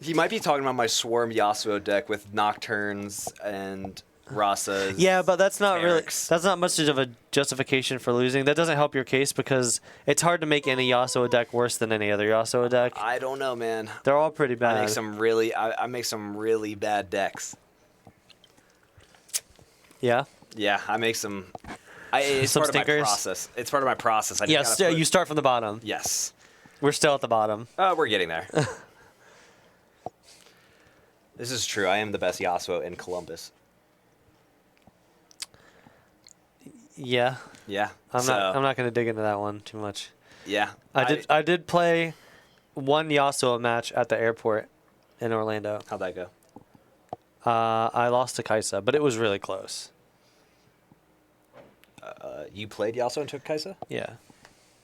He might be talking about my Swarm Yasuo deck with Nocturnes and Rasas. Yeah, but that's not really. Clerics. That's not much of a justification for losing. That doesn't help your case because it's hard to make any Yasuo deck worse than any other Yasuo deck. I don't know, man. They're all pretty I bad. make some really bad decks. Yeah. Yeah, I make some. It's Some part of my stinkers? process. It's part of my process. I just Yes. gotta put- You start from the bottom. Yes. We're still at the bottom. We're getting there. This is true. I am the best Yasuo in Columbus. Yeah. Yeah. I'm not going to dig into that one too much. Yeah. I did play one Yasuo match at the airport in Orlando. How'd that go? I lost to Kaisa, but it was really close. You played Yasuo and took Kaisa? Yeah.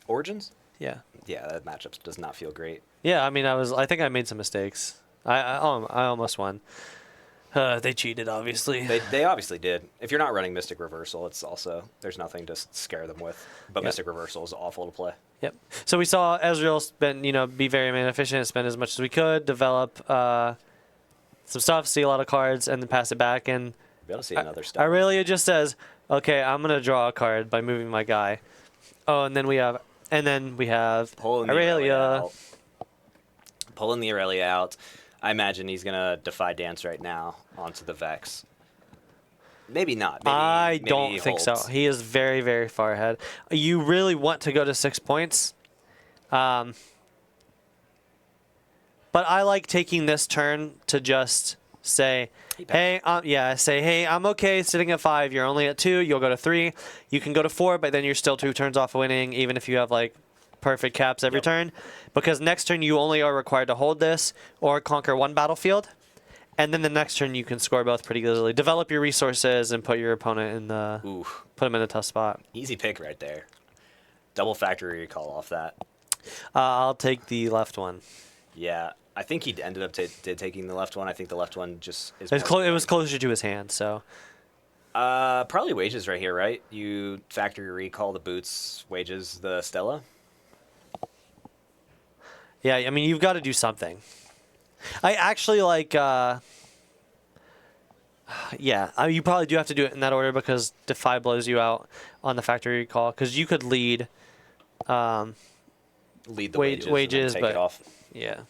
Origins? Yeah. Yeah, that matchup does not feel great. Yeah, I mean, I think I made some mistakes. I almost won. They cheated, obviously. They obviously did. If you're not running Mystic Reversal, it's also there's nothing to scare them with. But Yep. Mystic Reversal is awful to play. Yep. So we saw Ezreal spend, be very mana efficient, spend as much as we could, develop some stuff, see a lot of cards, and then pass it back. And Be able to see another step. Irelia just says, "Okay, I'm gonna draw a card by moving my guy." Oh, and then we have Pulling the Irelia Irelia. out. Pulling the Irelia out. I imagine he's gonna defy dance right now onto the Vex. Maybe not. I Maybe don't he think so. holds. He is very, very far ahead. You really want to go to 6 points. But I like taking this turn to just say, hey, I'm okay sitting at 5. You're only at 2. You'll go to 3. You can go to 4, but then you're still 2 turns off winning, even if you have like perfect caps every Yep. turn. Because next turn you only are required to hold this or conquer 1 battlefield. And then the next turn you can score both pretty easily. Develop your resources and put your opponent in the Ooh, put him in a tough spot. easy pick right there. Double factory recall off that. I'll take the left one. Yeah, I think he ended up taking the left one. I think the left one just is. It was closer to his hand, so Probably wages right here, right? You factory recall the boots, wages the Stella. yeah. I mean, you've got to do something. I actually like. You probably do have to do it in that order because Defy blows you out on the factory recall because you could lead. Lead the Wages, wages, and then take but- it off. Yeah.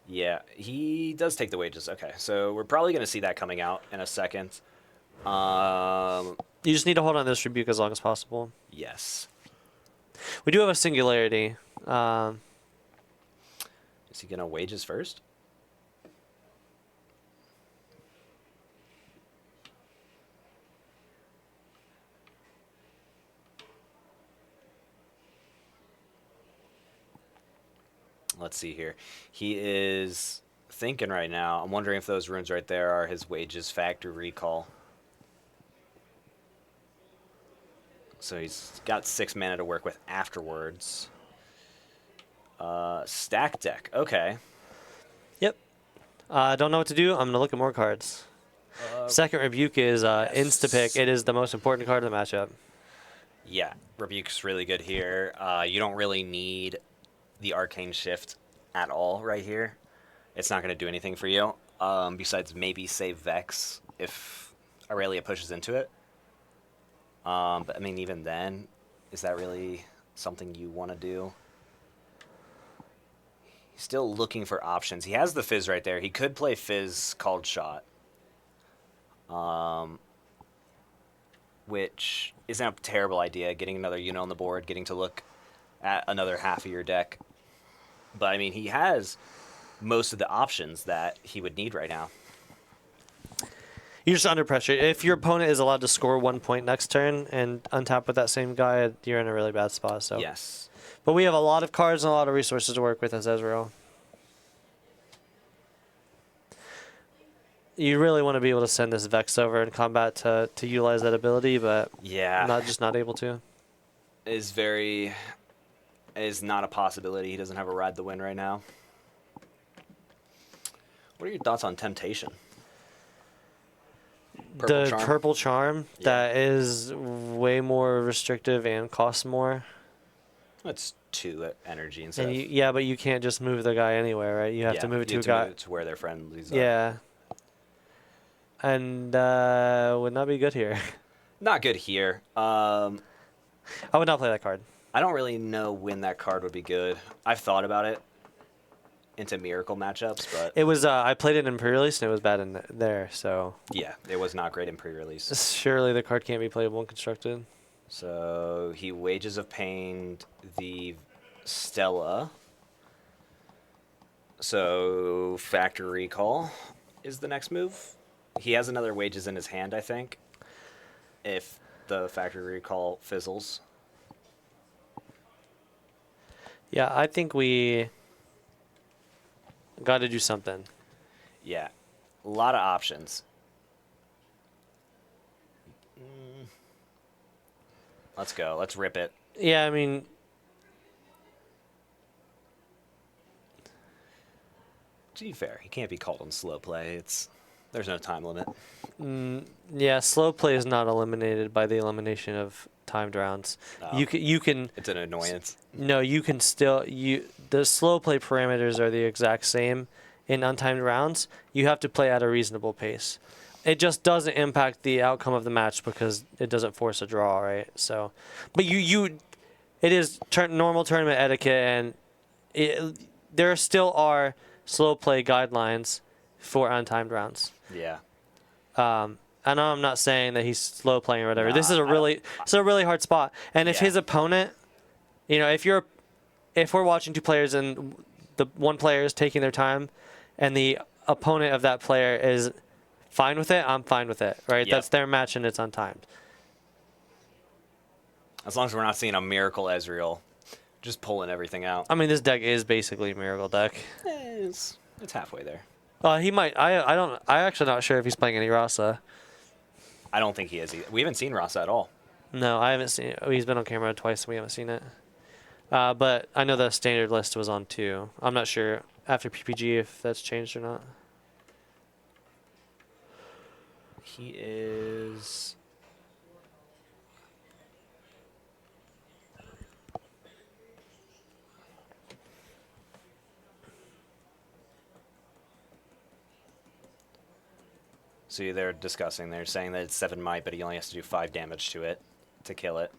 Yeah, he does take the wages. Okay, so we're probably going to see that coming out in a second. You just need to hold on to this rebuke as long as possible. Yes. We do have a singularity. Is he going to wages first? Let's see here. He is thinking right now. I'm wondering if those runes right there are his wages factory recall. So he's got 6 mana to work with afterwards. Stack deck. Okay. Yep. Don't know what to do. I'm gonna look at more cards. Second rebuke is insta pick. It is the most important card in the matchup. Yeah, Rebuke's really good here. You don't really need the Arcane Shift at all right here. It's not going to do anything for you, besides maybe save Vex if Irelia pushes into it. But I mean, even then, is that really something you want to do? He's still looking for options. He has the Fizz right there. He could play Fizz Called Shot. Which isn't a terrible idea, getting another unit on the board, getting to look at another half of your deck. But, I mean, he has most of the options that he would need right now. You're just under pressure. If your opponent is allowed to score 1 point next turn and untap with that same guy, you're in a really bad spot. So Yes. But we have a lot of cards and a lot of resources to work with as Ezreal. You really want to be able to send this Vex over in combat to utilize that ability, but Yeah. not able to. Is not a possibility. He doesn't have a ride the win right now. What are your thoughts on Temptation? The Charm? purple charm Yeah. that is way more restrictive and costs more. That's 2 energy instead And of... yeah, but you can't just move the guy anywhere, right? You have to move it to a guy. move it to where their friendlies are. Yeah. And would not be good here. Not good here. I would not play that card. I don't really know when that card would be good. I've thought about it into Miracle matchups, but... It was I played it in pre-release and it was bad in there, so Yeah, it was not great in pre-release. surely the card can't be playable and constructed. So he Wages of Pain the Stella. So Factory Recall is the next move. He has another Wages in his hand, I think, if the Factory Recall fizzles. Yeah, I think we got to do something. Yeah, a lot of options. Let's go. Let's rip it. Yeah, I mean, To be fair, he can't be called on slow play. There's no time limit. yeah, slow play is not eliminated by the elimination of timed rounds. Oh. You can It's an annoyance. no, you can still the slow play parameters are the exact same in untimed rounds. You have to play at a reasonable pace. It just doesn't impact the outcome of the match because it doesn't force a draw, right? So, but it is normal tournament etiquette, and there still are slow play guidelines for untimed rounds. Yeah. I know I'm not saying that he's slow playing or whatever. Nah, This is a really hard spot. And if Yeah. his opponent, if we're watching 2 players and the one player is taking their time, and the opponent of that player is fine with it, I'm fine with it, right? Yep. That's their match and it's untimed. As long as we're not seeing a Miracle Ezreal just pulling everything out. I mean, this deck is basically a Miracle deck. It's halfway there. He might. I actually not sure if he's playing any Rasa. I don't think he is either. We haven't seen Rasa at all. No, I haven't seen it. He's been on camera twice and we haven't seen it. But I know the standard list was on 2. I'm not sure after PPG if that's changed or not. He is... So they're discussing. They're saying that it's 7 might, but he only has to do 5 damage to it to kill it.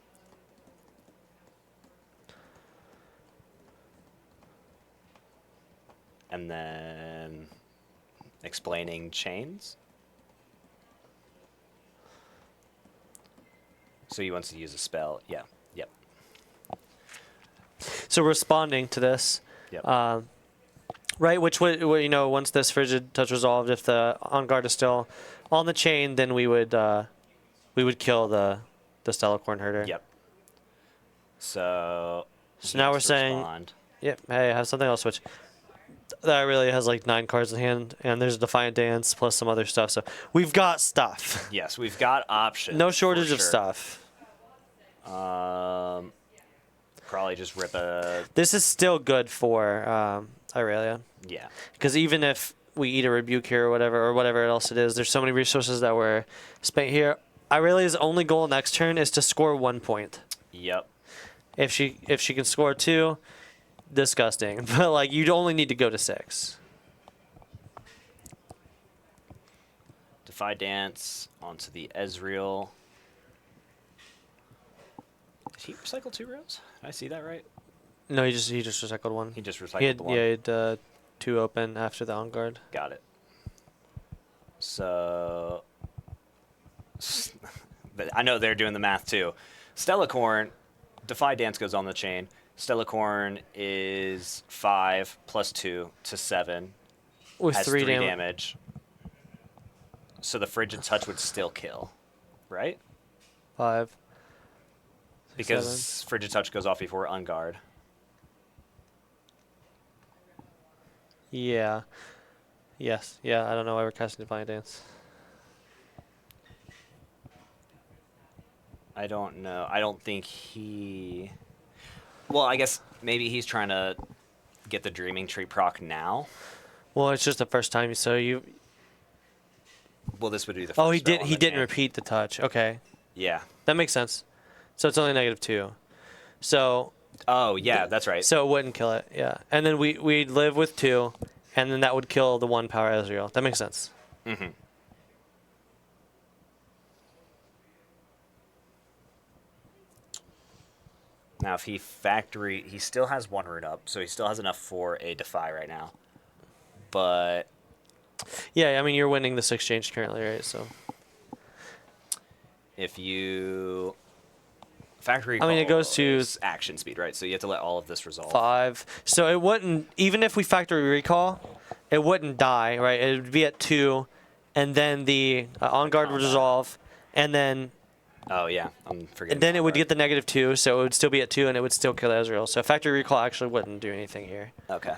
And then explaining chains. So he wants to use a spell. Yeah. Yep. So responding to this, Yep. right? Which would once this frigid touch resolved, if the on guard is still on the chain, then we would kill the Stellacorn herder. Yep. So now we're saying, respond. yep. Hey, I have something else. Which that really has like 9 cards in hand, and there's a Defiant Dance plus some other stuff. So we've got stuff. Yes, we've got options. No shortage for of sure. stuff. Probably just rip a... This is still good for Irelia. Yeah. Because even if we eat a rebuke here or whatever else it is, there's so many resources that were spent here. Irelia's only goal next turn is to score 1 point. Yep. If she can score 2, disgusting. But like you'd only need to go to 6. Defy Dance onto the Ezreal. Did he recycle 2 rows? Did I see that right? No, he just recycled 1. He just recycled He had, the 1. yeah, he had 2 open after the on guard. Got it. So... but I know they're doing the math too. Stellacorn, Defy Dance goes on the chain. Stellacorn is 5 plus 2 to 7. With Has 3 damage. So the Frigid Touch would still kill, right? 5. 6, Because 7. Frigid Touch goes off before Unguard. Yeah. Yes. Yeah, I don't know why we're casting Defiant Dance. I don't know. I don't think he... Well, I guess maybe he's trying to get the Dreaming Tree proc now. Well, it's just the first time, so you... Well, this would be the first Oh, he spell did. on He the didn't chain. repeat the touch. Okay. Yeah. That makes sense. So it's only -2. So Oh, yeah, that's right. so it wouldn't kill it. Yeah. And then we'd live with 2, and then that would kill the 1 power Ezreal. That makes sense. Mm-hmm. Now, if he he still has 1 rune up, so he still has enough for a Defy right now. But Yeah, I mean, you're winning this exchange currently, right? So if you factory, I mean, it goes to is action speed, right? So you have to let all of this resolve. 5. So it wouldn't, even if we factory recall, it wouldn't die, right? It would be at 2, and then the on guard would combat. resolve, and then Oh yeah, I'm forgetting. and then it about would that. get the -2, so it would still be at 2, and it would still kill Ezreal. So factory recall actually wouldn't do anything here. Okay.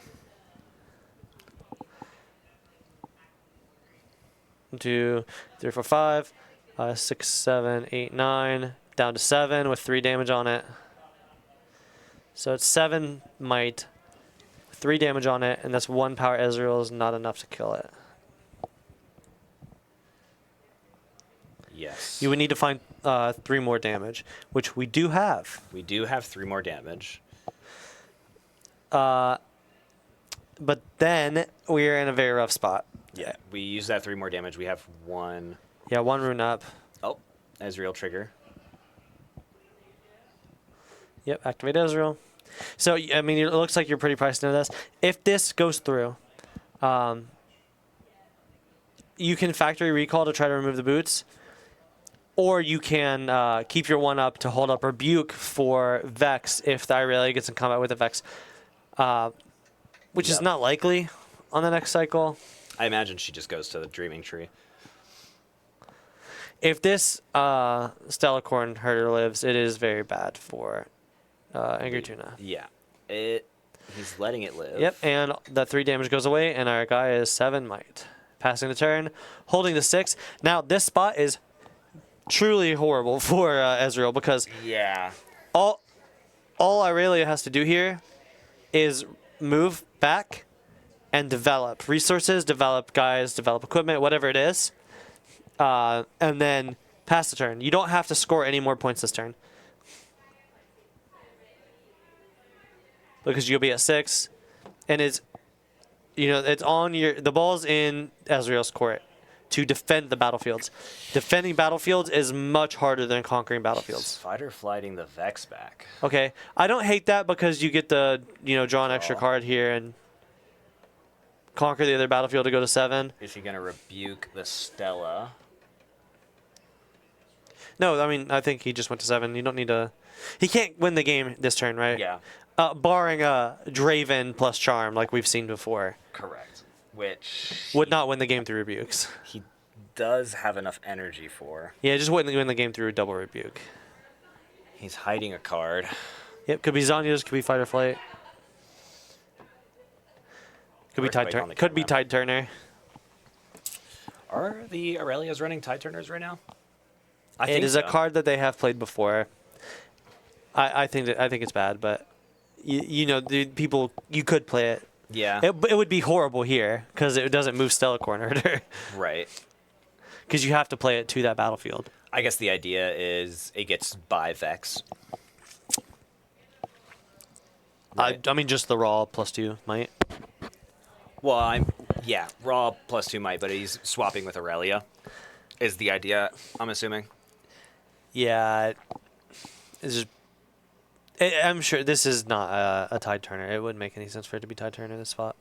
1, 2, 3, 4, 5, 6, 7, 8, 9, down to 7 with 3 damage on it. So it's 7 might, 3 damage on it, and that's 1 power Ezreal is not enough to kill it. Yes. You would need to find 3 more damage, which we do have. We do have 3 more damage. But then we're in a very rough spot. Yeah. We use that 3 more damage. We have 1. Yeah, 1 rune up. Oh, Ezreal trigger. Yep, activate Ezreal. So, I mean, it looks like you're pretty priced into this. If this goes through, you can factory recall to try to remove the boots, or you can keep your 1 up to hold up Rebuke for Vex if the Irelia gets in combat with a Vex, which is Yep. not likely on the next cycle. I imagine she just goes to the Dreaming Tree. If this Stellacorn herder lives, it is very bad for angrytuna. Yeah. He's letting it live. Yep, and that 3 damage goes away, and our guy is 7 might. Passing the turn, holding the 6. Now, this spot is truly horrible for Ezreal, because Yeah. all Irelia has to do here is move back and develop resources, develop guys, develop equipment, whatever it is, and then pass the turn. You don't have to score any more points this turn, because you'll be at 6, and it's on the ball's in Ezreal's court to defend the battlefields. Defending battlefields is much harder than conquering battlefields. Fighter flighting the Vex back. Okay, I don't hate that, because you get to draw an extra card here and conquer the other battlefield to go to 7. Is he gonna rebuke the Stella? No, I mean, I think he just went to 7. You don't need to. He can't win the game this turn, right? Yeah. Barring a Draven plus Charm, like we've seen before, Correct. Which would not win the game through rebukes. he does have enough energy for. Yeah, just wouldn't win the game through a double rebuke. He's hiding a card. Yep, could be Zanya's, could be Fight or Flight. Could be Earthquake Tide on the Turner. Could be camera. Tide Turner. Are the Aurelias running Tide Turners right now? It is a card that they have played before. I think it's bad, but the people, you could play it. Yeah. It would be horrible here because it doesn't move Stellacorn herder. Right. Because you have to play it to that battlefield. I guess the idea is it gets by Vex. Right. I mean, just the raw +2 might. Well, raw +2 might, but he's swapping with Irelia. Is the idea? I'm assuming. Yeah, it's just. I'm sure this is not a Tide Turner. It wouldn't make any sense for it to be Tide Turner in this spot.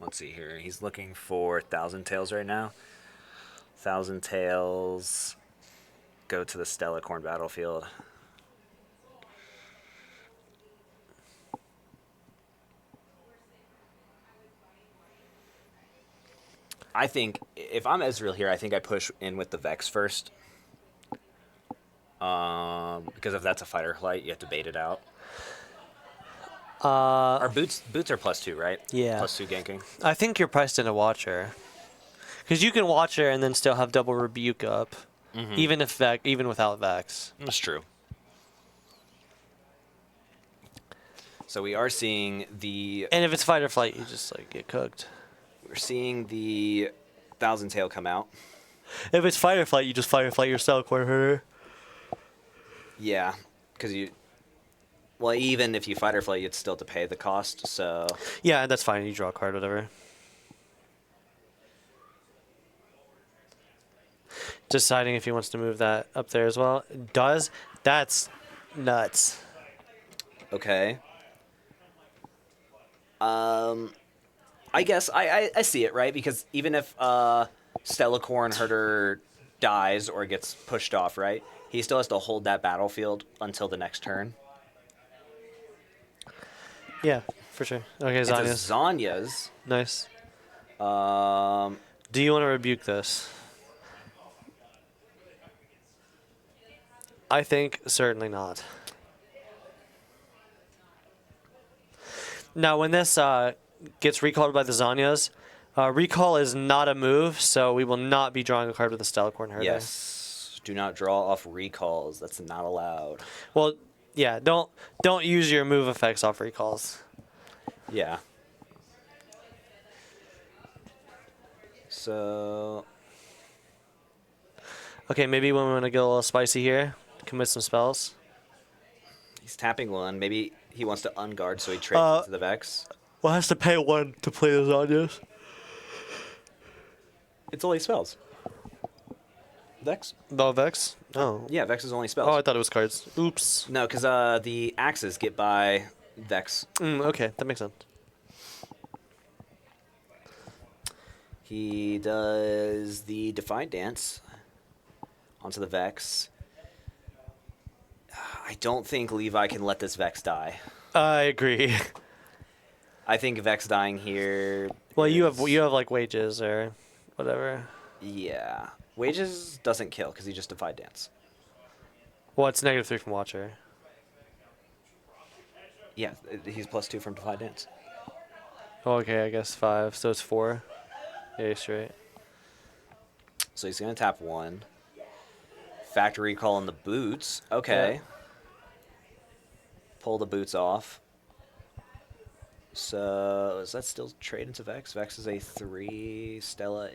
Let's see here. He's looking for Thousand Tails right now. Thousand Tails. Go to the Stellacorn battlefield. I think if I'm Ezreal here, I think I push in with the Vex first. Because if that's a fighter flight, you have to bait it out. Our boots are +2, right? Yeah. +2 ganking. I think you're priced in a Watcher. Because you can Watcher and then still have double Rebuke up. Even without Vex. That's true. So we are seeing the And if it's Fight or Flight, you just like get cooked. we're seeing the Thousand Tail come out. If it's Fight or Flight, you just Fight or Flight your Stellacorn Herder. Yeah, because well, even if you Fight or Flight, you'd still have to pay the cost. So Yeah, that's fine. You draw a card, whatever. Deciding if he wants to move that up there as well. Does. That's nuts. okay. I guess I see it, right? Because even if Stellacorn Herder dies or gets pushed off, right? He still has to hold that battlefield until the next turn. Yeah, for sure. Okay, It's a Zanya's. Zanya's. Nice. Um, Do you want to rebuke this? I think certainly not. Now, when this gets recalled by the Zanyas, recall is not a move, so we will not be drawing a card with a Stellacorn Herder. yes. Do not draw off recalls. That's not allowed. Well, yeah, don't use your move effects off recalls. Yeah. So Okay, maybe when we want to get a little spicy here, commit some spells. he's tapping one. Maybe he wants to unguard, so he trades into the Vex. Well, has to pay one to play the Zanyas. It's only spells. Vex? No, Vex? Oh. Yeah, Vex is only spells. Oh, I thought it was cards. Oops. No, because the axes get by Vex. Okay, that makes sense. He does the Defiant Dance onto the Vex. I don't think Levi can let this Vex die. I agree. I think Vex dying here. Well, you have is- like wages or whatever. Yeah. Wages doesn't kill because he just Defied Dance. Well, it's -3 from Watcher. Yeah, he's +2 from Defied Dance. Oh, okay, I guess 5, so it's 4. Yeah, you're straight. So he's going to tap one. Factory Call on the boots. Okay. Yeah. Pull the boots off. So does that still trade into Vex? Vex is a 3. Stella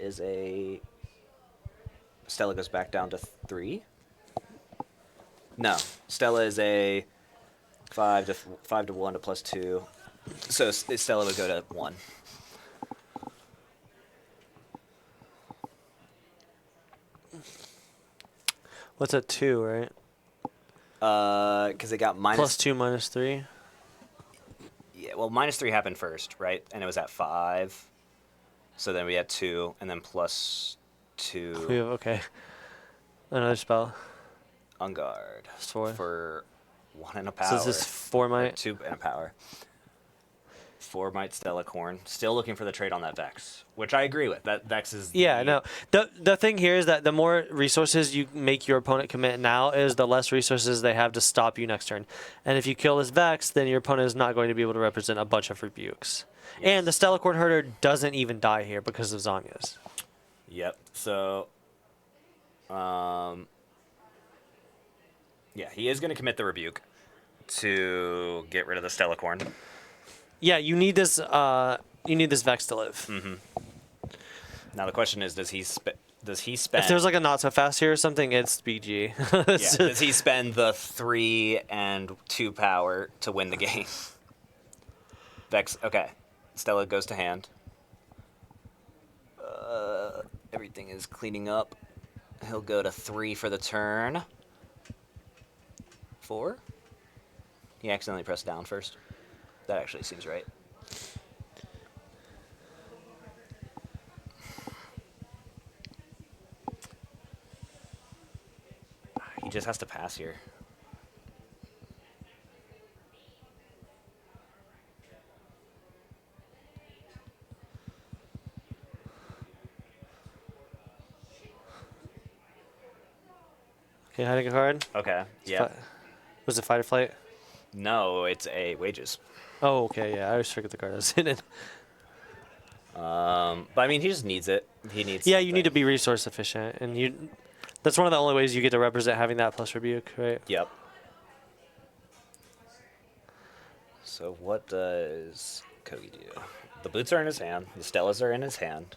goes back down to 3. No, Stella is a 5 to 1 to +2. So Stella would go to 1. What's at 2, right? Because it got minus. +2, -3. Yeah, well, -3 happened first, right? And it was at 5. So then we had 2, and then +2 We have, okay. Another spell. on guard It's 4. for 1 and a power. So this is 4 might. 2 and a power. 4 might Stellacorn. Still looking for the trade on that Vex, which I agree with. That Vex is. Yeah, no. The thing here is that the more resources you make your opponent commit now is the less resources they have to stop you next turn. And if you kill this Vex, then your opponent is not going to be able to represent a bunch of rebukes. And the Stellacorn Herder doesn't even die here because of Zanya's. Yep. So, yeah, he is going to commit the rebuke to get rid of the Stellacorn. Yeah, you need this Vex to live. Now the question is, does he spend? If there's like a not so fast here or something, it's BG. Yeah, does he spend the 3 and 2 power to win the game? Vex. Okay. Stella goes to hand. Everything is cleaning up. He'll go to 3 for the turn. 4. He accidentally pressed down first. That actually seems right. He just has to pass here. Okay, hiding a card. Okay. Yeah. Was it Fight or Flight? No, it's a wages. Oh, okay, yeah. I always forget the card is in it. But I mean, he just needs it. He needs. Yeah, you need to something. be resource efficient, and that's one of the only ways you get to represent having that plus rebuke, right? Yep. So what does Kogi do? The boots are in his hand. The Stellas are in his hand.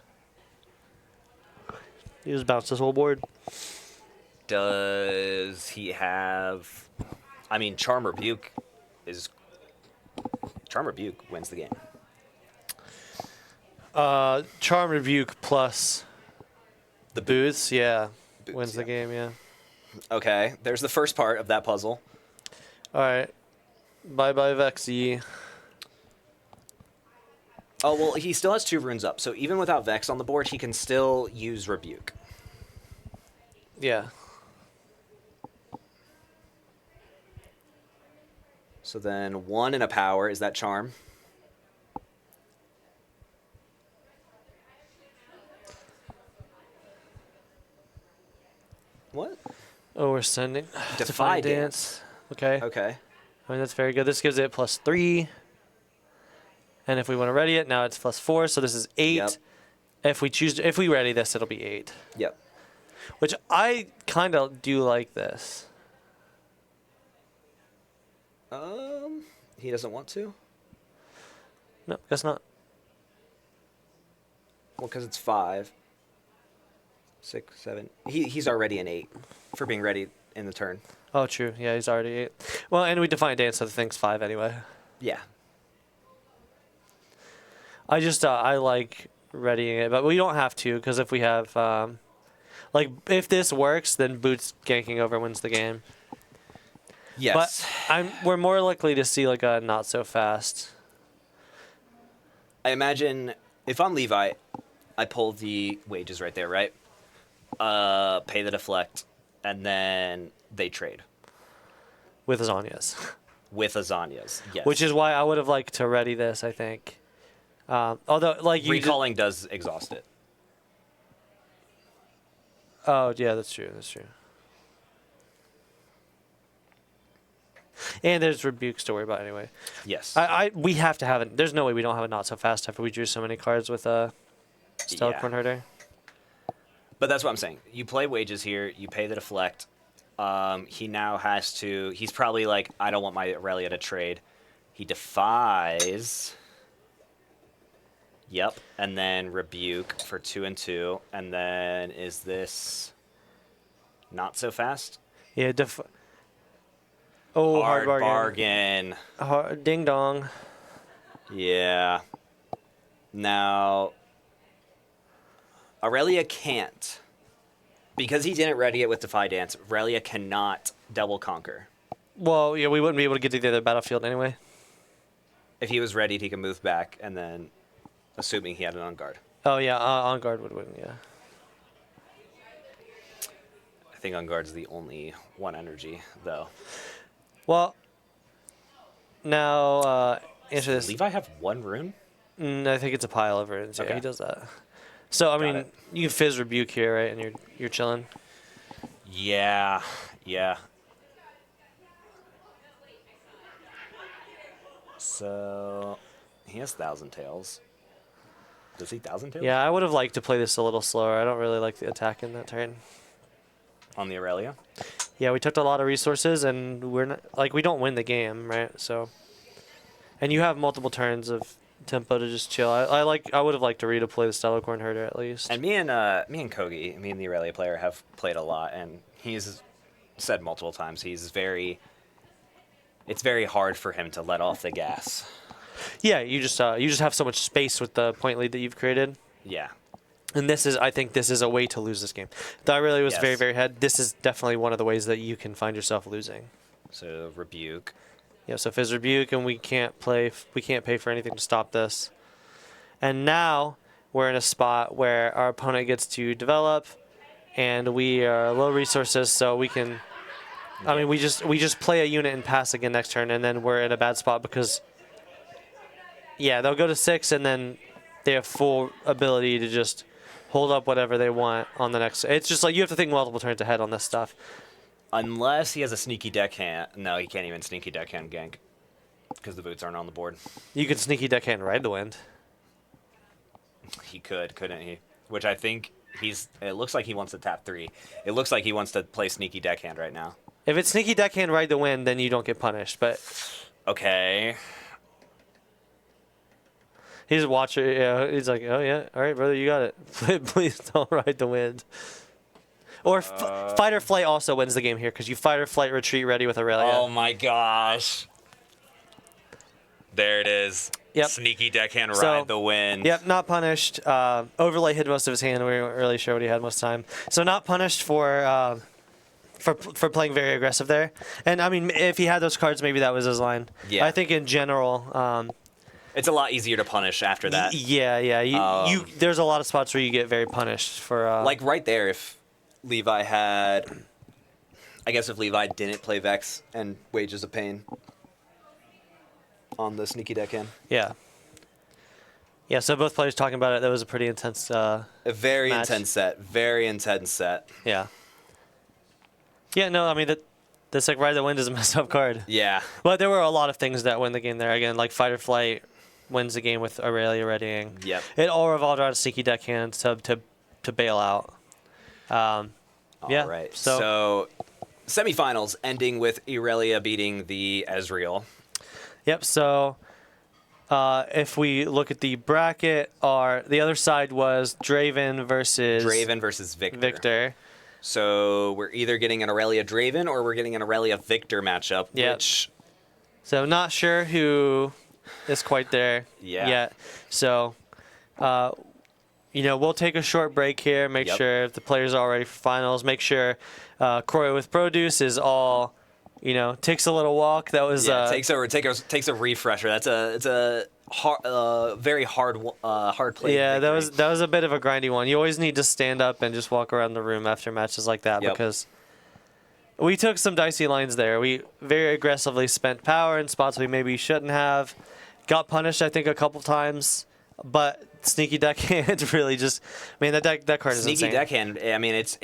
You just bounce this whole board. Does he have? I mean, Charm Rebuke wins the game. Charm rebuke plus The boots, yeah, Boots, wins the yeah. game, yeah. Okay, there's the first part of that puzzle. All right, bye bye Vexy. Oh well, he still has 2 runes up, so even without Vex on the board, he can still use Rebuke. Yeah. So then 1 and a power is that Charm. What? Oh, we're sending Defy Dance. Okay. Okay. I mean, that's very good. This gives it +3. And if we want to ready it, now it's +4. So this is 8. Yep. If we ready this, it'll be 8. Yep. Which I kind of do like this. He doesn't want to. No, guess not. Well, because it's 5, 6, 7. He's already an 8 for being ready in the turn. Oh, true. Yeah, he's already 8. Well, and we define dance, so the thing's 5 anyway. Yeah. I just I like readying it, but we don't have to because if we have like if this works, then Boots ganking over wins the game. Yes. But we're more likely to see like a not so fast. I imagine if I'm Levi, I pull the wages right there, right? Pay the deflect, and then they trade With Azanias. with Azanias. Yes. Which is why I would have liked to ready this, I think. Although, like you recalling does exhaust it. oh yeah, that's true. That's true. And there's rebukes to worry about anyway. Yes. We have to have it. There's no way we don't have it not so fast after we drew so many cards with a Stellar Yeah. Corn Herder. But that's what I'm saying. You play wages here. You pay the deflect. He now has to. He's probably like, I don't want my Irelia to trade. He defies. Yep, and then rebuke for 2 and 2, and then is this not so fast? Yeah, oh, hard bargain. Ding dong. Yeah. Now, Irelia can't. Because he didn't ready it with Defy Dance, Irelia cannot double conquer. Well, yeah, we wouldn't be able to get to the other battlefield anyway. If he was readied, he can move back, and then, assuming he had an on guard. Oh yeah, on guard would win. Yeah. I think on guard's the only 1 energy, though. Well, now answer Does this. Levi have 1 rune? I think it's a pile of runes. Yeah, Okay. he does that. So I Got mean, it. you can fizz rebuke here, right? And you're chilling. Yeah, yeah. So, he has Thousand Tails. Does he Thousand Tails? Yeah, I would have liked to play this a little slower. I don't really like the attack in that turn. On the Irelia? Yeah, we took a lot of resources, and we're not like we don't win the game, right? So, and you have multiple turns of tempo to just chill. I would have liked to redeploy the Stellar Corn Herder at least. And me and Kogi, me and the Irelia player, have played a lot, and he's said multiple times it's very hard for him to let off the gas. Yeah, you just have so much space with the point lead that you've created. Yeah. And I think this is a way to lose this game. Though I really was Yes. very, very ahead. This is definitely one of the ways that you can find yourself losing. So rebuke. Yeah, so Fizz Rebuke, and we can't pay for anything to stop this. And now we're in a spot where our opponent gets to develop, and we are low resources, so we can. I mean, we just play a unit and pass again next turn, and then we're in a bad spot because. Yeah, they'll go to 6, and then they have full ability to just hold up whatever they want on the next. It's just like you have to think multiple turns ahead on this stuff. Unless he has a sneaky deckhand. No, he can't even sneaky deckhand gank. because the boots aren't on the board. You could sneaky deckhand Ride the Wind. He could, couldn't he? Which I think it looks like he wants to tap 3. It looks like he wants to play sneaky deckhand right now. If it's sneaky deckhand Ride the Wind, then you don't get punished. But Okay. he's a watcher. Yeah, he's like, oh yeah, all right, brother, you got it. Please don't Ride the Wind. Or fight or flight also wins the game here because you fight or flight retreat ready with Irelia. Oh my gosh. There it is. Yep. Sneaky deckhand So- Ride the Wind. Yep, not punished. Overlay hid most of his hand. We weren't really sure what he had most of the time. So not punished for playing very aggressive there. And I mean, if he had those cards, maybe that was his line. Yeah. I think in general, It's a lot easier to punish after that. yeah. You there's a lot of spots where you get very punished for Like right there, if Levi had, I guess if Levi didn't play Vex and Wages of Pain on the sneaky deckhand. yeah. Yeah, so both players talking about it. That was a pretty intense. A very match. intense set. Very intense set. Yeah. Yeah, no, I mean that's like Ride the Wind is a messed up card. Yeah. But there were a lot of things that win the game there. Again, like Fight or Flight wins the game with Irelia readying. Yep. It all revolved around sneaky deckhand to bail out. Yeah. All right. So, So semifinals ending with Irelia beating the Ezreal. yep. So if we look at the bracket, the other side was Draven versus Victor. Victor. So we're either getting an Irelia Draven or we're getting an Irelia Victor matchup. Yep. Which So not sure who is quite there yet. So, we'll take a short break here. Make Yep. sure if the players are all ready for finals. Make sure CroywithProduce is all, takes a little walk. That was takes a refresher. It's a hard, very hard play. yeah. victory. That was a bit of a grindy one. You always need to stand up and just walk around the room after matches like that Yep. because we took some dicey lines there. We very aggressively spent power in spots we maybe shouldn't have. Got punished, I think, a couple times, but sneaky deckhand really just that card is Sneaky insane. deckhand. I mean, it's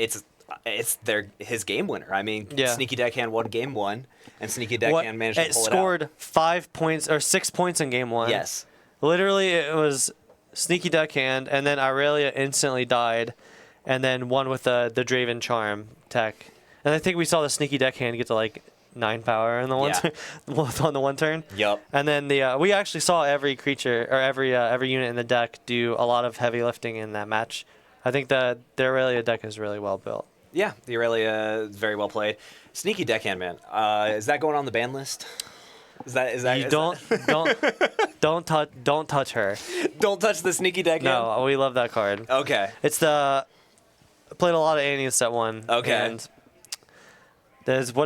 his game winner. I mean, Yeah. Sneaky deckhand won game 1, and Sneaky deckhand managed to It pull scored 5 points or 6 points in game 1. Yes. Literally, it was sneaky deckhand, and then Irelia instantly died, and then won with the Draven Charm tech. And I think we saw the sneaky deckhand get to like 9 power in the one Yeah. on the one turn. Yup. And then we actually saw every creature or every unit in the deck do a lot of heavy lifting in that match. I think the Irelia deck is really well built. Yeah, the Irelia is very well played. Sneaky deckhand, man. Is that going on the ban list? Is that? You don't touch her. Don't touch the sneaky deckhand. No, we love that card. Okay. It's I played a lot of Annie in set 1. Okay. And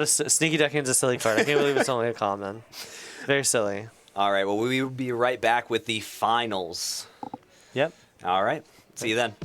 sneaky deckhand's a silly card. I can't believe it's only a common. Very silly. All right. Well, we will be right back with the finals. Yep. All right. See you then.